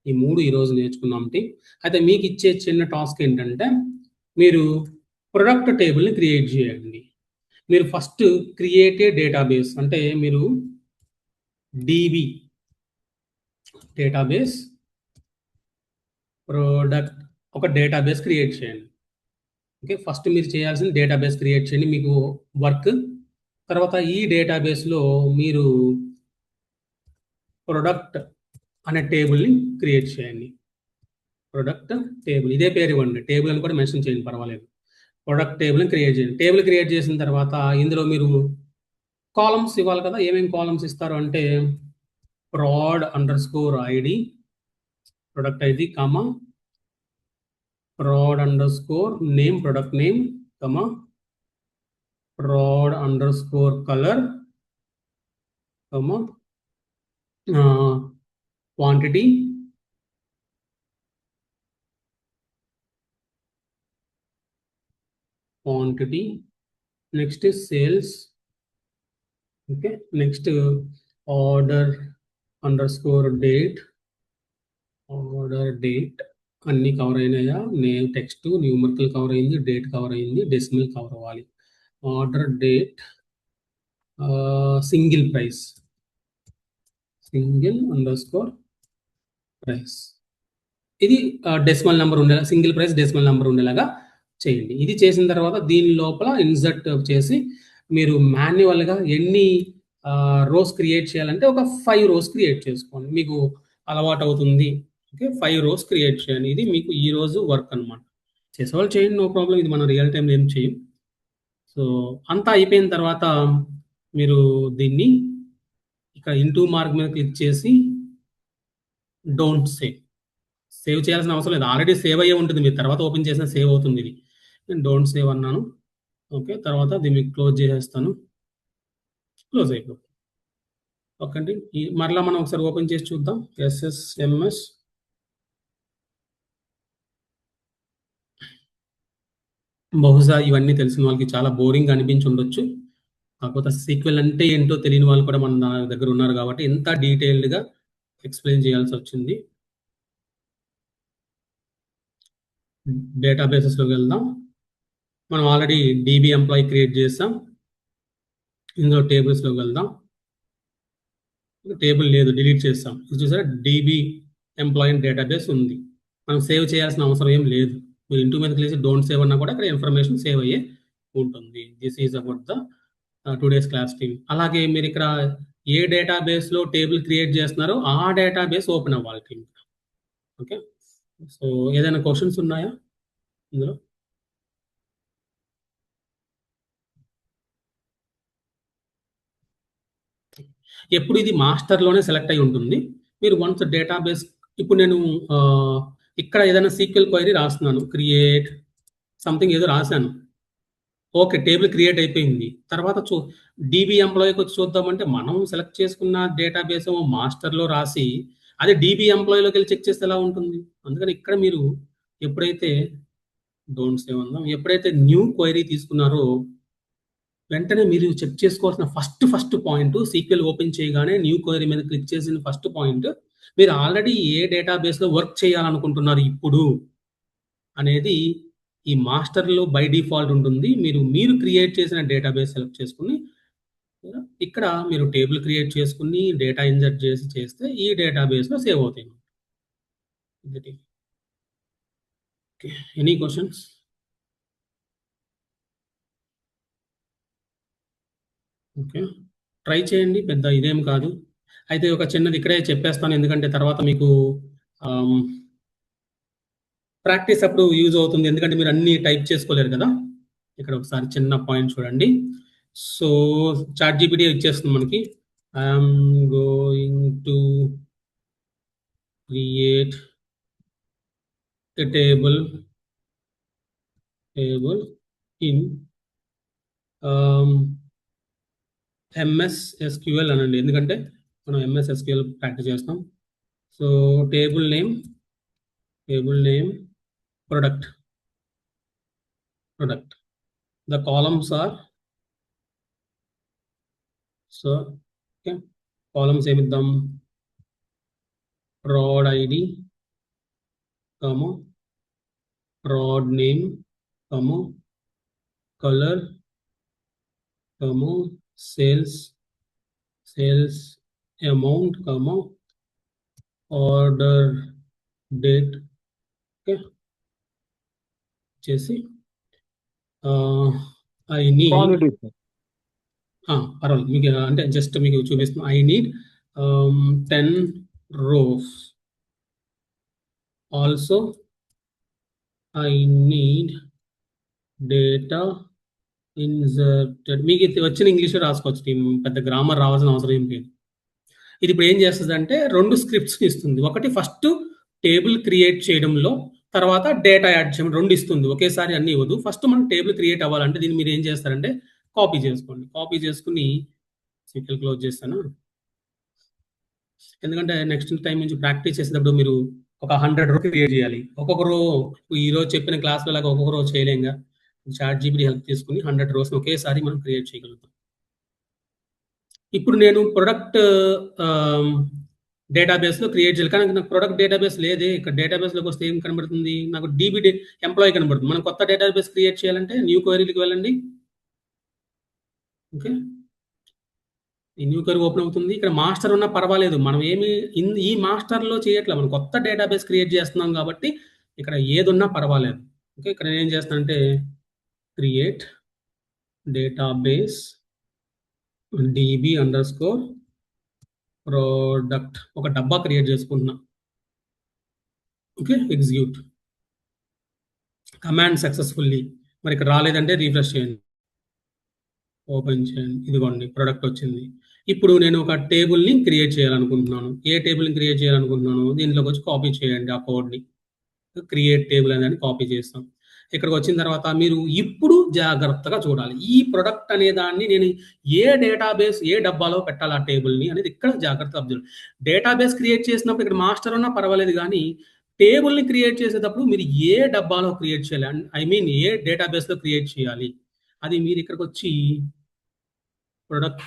ఈ 3 ఈరోజు నేర్చుకున్నాం టీం. అయితే మీకు ఇచ్చే చిన్న టాస్క్ ఏంటంటే మీరు ప్రొడక్ట్ టేబుల్ని క్రియేట్ చేయండి. మీరు ఫస్ట్ క్రియేట్ ఏ డేటాబేస్ అంటే మీరు డిబి డేటాబేస్ ప్రోడక్ట్ ఒక డేటాబేస్ క్రియేట్ చేయండి. ఓకే, ఫస్ట్ మీరు చేయాల్సిన డేటాబేస్ క్రియేట్ చేయండి మీకు వర్క్. తర్వాత ఈ డేటాబేస్లో మీరు ప్రొడక్ట్ అనే టేబుల్ని క్రియేట్ చేయండి. ప్రొడక్ట్ టేబుల్, ఇదే పేరు ఇవ్వండి, టేబుల్ అని కూడా మెన్షన్ చేయండి, పర్వాలేదు. ప్రొడక్ట్ టేబుల్ని క్రియేట్ చేయండి. టేబుల్ క్రియేట్ చేసిన తర్వాత ఇందులో మీరు కాలమ్స్ ఇవ్వాలి కదా. ఏమేమి కాలమ్స్ ఇస్తారు అంటే prod_id product ID, comma prod_name product name, comma prod_color, comma quantity, next sales. Okay, next order_date అన్ని కవర్ అయినాయా? నేమ్, టెక్స్ట్, న్యూమరికల్ కవర్ అయింది, డేట్ కవర్ అయింది, డెసిమల్ కవర్ అవ్వాలి. Order date single price, single price. ఇది decimal number ఉండేలా, single price decimal number ఉండేలాగా చేయండి. ఇది చేసిన తర్వాత దీని లోపల ఇన్సర్ట్ చేసి మీరు మాన్యువల్గా ఎన్ని రోస్ క్రియేట్ చేయాలంటే ఒక 5 రోస్ క్రియేట్ చేసుకోండి, మీకు అలవాటు అవుతుంది. ఓకే, 5 రోస్ క్రియేట్ చేయండి. ఇది మీకు ఈ రోజు వర్క్ అనమాట. చేసేవాళ్ళు చేయండి, నో ప్రాబ్లం. ఇది మనం రియల్ టైంలో ఏం చేయం. సో అంతా అయిపోయిన తర్వాత మీరు దీన్ని ఇక్కడ ఇంటూ మార్క్ మీద క్లిక్ చేసి డోంట్ సేవ్ చేయాల్సిన అవసరం లేదు, ఆల్రెడీ సేవ్ అయ్యే ఉంటుంది. మీరు తర్వాత ఓపెన్ చేసిన సేవ్ అవుతుంది. ఇది నేను డోంట్ సేవ్ అన్నాను. ఓకే, తర్వాత దీన్ని క్లోజ్ చేసేస్తాను. క్లోజ్ అయిపోతుంది. ఓకే అండి, మరలా మనం ఒకసారి ఓపెన్ చేసి చూద్దాం. ఎస్ఎస్ఎంఎస్ బహుశా ఇవన్నీ తెలిసిన వాళ్ళకి చాలా బోరింగ్ అనిపించి ఉండొచ్చు. కాకపోతే సీక్వెల్ అంటే ఏంటో తెలియని వాళ్ళు కూడా మన దగ్గర ఉన్నారు కాబట్టి ఎంత డీటెయిల్డ్గా ఎక్స్ప్లెయిన్ చేయాల్సి వచ్చింది. డేటాబేసెస్లోకి వెళ్దాం. మనం ఆల్రెడీ డీబీ ఎంప్లాయీ క్రియేట్ చేస్తాం. ఇందులో టేబుల్స్లోకి వెళ్దాం. టేబుల్ లేదు, డిలీట్ చేస్తాం. ఇది చూసారా, డీబీ ఎంప్లాయీ డేటాబేస్ ఉంది. మనం సేవ్ చేయాల్సిన అవసరం ఏం లేదు. మీరు ఇంటూ మీద క్లిక్ చేసి డోంట్ సేవ్ అన్నా కూడా ఇక్కడ ఇన్ఫర్మేషన్ సేవ్ అయ్యే ఉంటుంది. This is about the today's class team. అలాగే మీరు ఇక్కడ ఏ డేటాబేస్లో టేబుల్ క్రియేట్ చేస్తున్నారో ఆ డేటాబేస్ ఓపెన్ అవ్వాలి టీమ్. ఓకే, సో ఏదైనా క్వశ్చన్స్ ఉన్నాయా ఇందులో? ఎప్పుడు ఇది మాస్టర్లోనే సెలెక్ట్ అయి ఉంటుంది. మీరు వన్స్ డేటాబేస్, ఇప్పుడు నేను ఇక్కడ ఏదైనా సీక్వెల్ క్వైరీ రాస్తున్నాను, క్రియేట్ సంథింగ్ ఏదో రాశాను. ఓకే, టేబుల్ క్రియేట్ అయిపోయింది. తర్వాత డీబీ ఎంప్లాయీకి వచ్చి చూద్దామంటే మనం సెలెక్ట్ చేసుకున్న డేటాబేస్ మాస్టర్లో రాసి అదే డీబీ ఎంప్లాయీలోకి వెళ్ళి చెక్ చేస్తే ఎలా ఉంటుంది. అందుకని ఇక్కడ మీరు ఎప్పుడైతే డోంట్ సేవ్ అందాం, ఎప్పుడైతే న్యూ క్వైరీ తీసుకున్నారో వెంటనే మీరు చెక్ చేసుకోవాల్సిన ఫస్ట్ పాయింట్, సీక్వెల్ ఓపెన్ చేయగానే న్యూ క్వైరీ మీద క్లిక్ చేసిన ఫస్ట్ పాయింట్, మీరు ఆల్రెడీ ఏ డేటాబేస్లో వర్క్ చేయాలనుకుంటున్నారు ఇప్పుడు అనేది ఈ మాస్టర్లో బై డిఫాల్ట్ ఉంటుంది. మీరు క్రియేట్ చేసిన డేటాబేస్ సెలెక్ట్ చేసుకుని ఇక్కడ మీరు టేబుల్ క్రియేట్ చేసుకుని డేటా ఇన్సర్ట్ చేస్తే ఈ డేటాబేస్లో సేవ్ అవుతాయి. Any questions? ఓకే, ట్రై చేయండి, పెద్ద ఇదేం కాదు. అయితే ఒక చిన్నది ఇక్కడే చెప్పేస్తాను, ఎందుకంటే తర్వాత మీకు ప్రాక్టీస్ అప్పుడు యూజ్ అవుతుంది, ఎందుకంటే మీరు అన్ని టైప్ చేసుకోలేరు కదా. ఇక్కడ ఒకసారి చిన్న పాయింట్ చూడండి. సో చాట్‌జీపీటీ ఇచ్చేస్తుంది మనకి, I'm going to create a table in MS SQL అనండి, ఎందుకంటే మనం ఎంఎస్ ఎస్క్యూఎల్ ప్రాక్టీస్ చేస్తాం. So table name product. The columns are, so okay, columns ఏమిద్దాం, prod id, prod name, color, comma sales amount comma order date. Okay చేసి I need quality sir. పర్వాలేదు మీకు అంటే just మీకు చూపిస్తున్నాను. I need 10 rows. Also I need data inserted. మీకు ఇది వచ్చిన ఇంగ్లీష్లో రాసుకోవచ్చు, పెద్ద గ్రామర్ రావాల్సిన అవసరం ఏం లేదు. ఇది ఇప్పుడు ఏం చేస్తుంది అంటే 2 స్క్రిప్ట్స్ ఇస్తుంది. ఒకటి ఫస్ట్ టేబుల్ క్రియేట్ చేయడంలో, తర్వాత డేటా యాడ్ చేయడం, 2 ఇస్తుంది. ఒకేసారి అన్ని ఇవ్వదు. ఫస్ట్ మనం టేబుల్ క్రియేట్ అవ్వాలంటే దీన్ని మీరు ఏం చేస్తారంటే కాపీ చేసుకోండి. కాపీ చేసుకుని సీక్వెల్ క్లోజ్ చేస్తాను. ఎందుకంటే నెక్స్ట్ టైం నుంచి ప్రాక్టీస్ చేసేటప్పుడు మీరు ఒక 100 రో క్రియేట్ చేయాలి. ఒక్కొక్క రో ఈరోజు చెప్పిన క్లాస్లో లాగా ఒక్కొక్క రో చేయలేంగా. ChatGPT హెల్ప్ తీసుకుని 100 రోస్ని ఒకేసారి మనం క్రియేట్ చేయగలుగుతాం. ఇప్పుడు నేను ప్రొడక్ట్ డేటాబేస్లో క్రియేట్ చేయాలి, కానీ నాకు ప్రొడక్ట్ డేటాబేస్ లేదే. ఇక్కడ డేటాబేస్లోకి వస్తే ఏం కనబడుతుంది? నాకు DB ఎంప్లాయీ కనబడుతుంది. మనం కొత్త డేటాబేస్ క్రియేట్ చేయాలంటే న్యూ క్వరీకి వెళ్ళండి. ఓకే, ఈ న్యూ క్వరీ ఓపెన్ అవుతుంది. ఇక్కడ మాస్టర్ ఉన్నా పర్వాలేదు, మనం ఏమి ఈ మాస్టర్లో చేయట్లేదు, మనం కొత్త డేటాబేస్ క్రియేట్ చేస్తున్నాం కాబట్టి ఇక్కడ ఏదున్నా పర్వాలేదు. ఓకే, ఇక్కడ నేను ఏం చేస్తానంటే క్రియేట్ డేటాబేస్ DB_product ఒక డబ్బా క్రియేట్ చేసుకుంటున్నా. Okay, execute command successfully. మరి ఇక్కడ రాలేదంటే రీఫ్రెష్ చేయండి, ఓపెన్ చేయండి. ఇదిగోండి ప్రొడక్ట్ వచ్చింది. ఇప్పుడు నేను ఒక టేబుల్ని క్రియేట్ చేయాలనుకుంటున్నాను. ఏ టేబుల్ని క్రియేట్ చేయాలనుకుంటున్నాను? దీంట్లోకి వచ్చి కాపీ చేయండి ఆ కోడ్ని. క్రియేట్ టేబుల్ అనేది కాపీ చేస్తాం. ఇక్కడికి వచ్చిన తర్వాత మీరు ఇప్పుడు జాగ్రత్తగా చూడాలి. ఈ ప్రొడక్ట్ అనే దాన్ని నేను ఏ డేటాబేస్ ఏ డబ్బాలో పెట్టాలి ఆ టేబుల్ని అనేది ఇక్కడ జాగ్రత్తగా అబ్జర్వ్. డేటాబేస్ క్రియేట్ చేసినప్పుడు ఇక్కడ మాస్టర్ ఉన్నా పర్వాలేదు, కానీ టేబుల్ని క్రియేట్ చేసేటప్పుడు మీరు ఏ డబ్బాలో క్రియేట్ చేయాలి, ఐ మీన్ ఏ డేటాబేస్లో క్రియేట్ చేయాలి, అది మీరు ఇక్కడికి వచ్చి ప్రొడక్ట్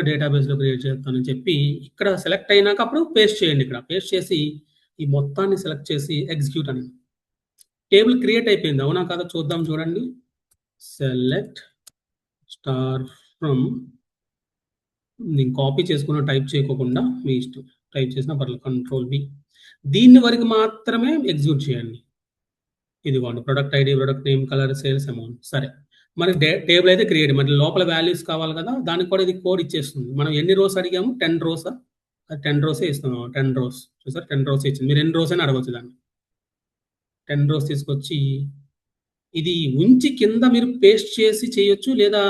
డేటాబేస్లో క్రియేట్ చేస్తానని చెప్పి ఇక్కడ సెలెక్ట్ అయినాక అప్పుడు పేస్ట్ చేయండి. ఇక్కడ పేస్ట్ చేసి ఈ మొత్తాన్ని సెలెక్ట్ చేసి ఎగ్జిక్యూట్ అని. టేబుల్ క్రియేట్ అయిపోయింది, అవునా కాదా చూద్దాం. చూడండి, సెలెక్ట్ స్టార్ ఫ్రమ్, నేను కాపీ చేసుకున్న టైప్ చేయకోకుండా మీ ఇష్టం, టైప్ చేసిన పర్లేదు, Ctrl+V. దీన్ని వరకు మాత్రమే ఎగ్జిక్యూట్ చేయండి. ఇదిగోండి product ID, product name, colour, sales amount. సరే, మనకి టేబుల్ అయితే క్రియేట్, మరి లోపల వాల్యూస్ కావాలి కదా, దానికి కూడా ఇది కోడ్ ఇచ్చేస్తుంది. మనం ఎన్ని రోస్ అడిగాము? 10 రోసా? 10 రోసే ఇస్తున్నాం. 10 రోస్ చూసారు, 10 రోస్ ఇచ్చింది. మీరు ఎన్ని రోస్ అని అడగవచ్చు దాన్ని. 10 రోస్ తీసుకొచ్చి ఇది ఉంచి కింద మీరు పేస్ట్ చేసి చేయొచ్చు, లేదా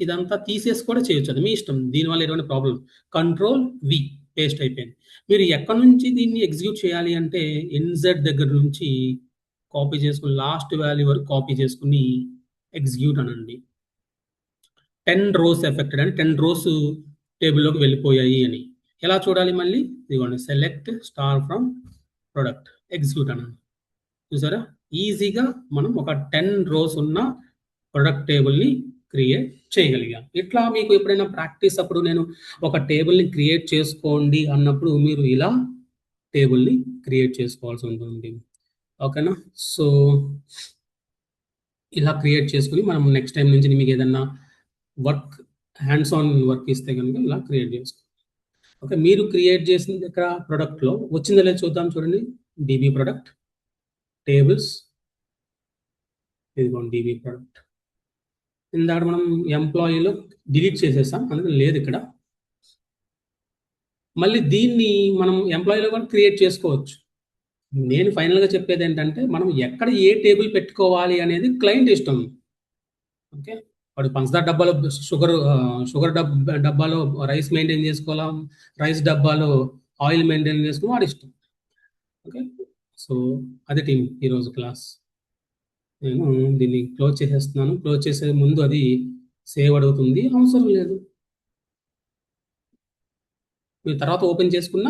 ఇదంతా తీసేసి కూడా చేయొచ్చు, అది మీ ఇష్టం. దీనివల్ల ఎటువంటి ప్రాబ్లం. Ctrl+V, పేస్ట్ అయిపోయింది. మీరు ఎక్కడి నుంచి దీన్ని ఎగ్జిక్యూట్ చేయాలి అంటే ఇన్సర్ట్ దగ్గర నుంచి కాపీ చేసుకుని లాస్ట్ వాల్యూ వరకు కాపీ చేసుకుని ఎగ్జిక్యూట్ అనండి. 10 రోస్ ఎఫెక్టెడ్ అని, 10 రోస్ టేబుల్లోకి వెళ్ళిపోయాయి అని. ఎలా చూడాలి మళ్ళీ? ఇదిగోండి select star from product, execute అనండి. చూసారా, ఈజీగా మనం ఒక 10 రోస్ ఉన్న ప్రొడక్ట్ టేబుల్ని క్రియేట్ చేయగలిగాం. ఇట్లా మీకు ఎప్పుడైనా ప్రాక్టీస్ అప్పుడు నేను ఒక టేబుల్ని క్రియేట్ చేసుకోండి అన్నప్పుడు మీరు ఇలా టేబుల్ని క్రియేట్ చేసుకోవాల్సి ఉంటుంది. ఓకేనా? సో ఇలా క్రియేట్ చేసుకుని మనం నెక్స్ట్ టైం నుంచి మీకు ఏదన్నా వర్క్, హ్యాండ్స్ ఆన్ వర్క్ ఇస్తే కనుక ఇలా క్రియేట్ చేసుకోండి. ఓకే, మీరు క్రియేట్ చేసింది ఇక్కడ ప్రొడక్ట్లో వచ్చిందో లేదో చూద్దాం. చూడండి, DB ప్రొడక్ట్ టేబుల్స్, ఇదిగోండి DB ప్రొడక్ట్. ఇందాక మనం ఎంప్లాయీలో డిలీట్ చేసేసాం, అందుకని లేదు ఇక్కడ. మళ్ళీ దీన్ని మనం ఎంప్లాయీలో కూడా క్రియేట్ చేసుకోవచ్చు. నేను ఫైనల్గా చెప్పేది ఏంటంటే మనం ఎక్కడ ఏ టేబుల్ పెట్టుకోవాలి అనేది క్లయింట్ ఇష్టం. ఓకే, వాడు పంచదార డబ్బాలో షుగర్ డబ్బాలో రైస్ మెయింటైన్ చేసుకోవాలా, రైస్ డబ్బాలో ఆయిల్ మెయింటైన్ చేసుకోవాలి, వాడి ఇష్టం. ఓకే, సో అది టీం ఈరోజు క్లాస్. నేను దీన్ని క్లోజ్ చేసేస్తున్నాను. క్లోజ్ చేసే ముందు అది సేవ్ అడుగుతుంది, అవసరం లేదు, మీరు తర్వాత ఓపెన్ చేసుకున్న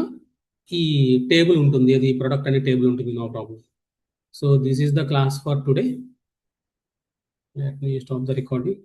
ఈ టేబుల్ ఉంటుంది, అది ప్రొడక్ట్ అనే టేబుల్ ఉంటుంది, no problem. So this is the class for today. Let me stop the recording.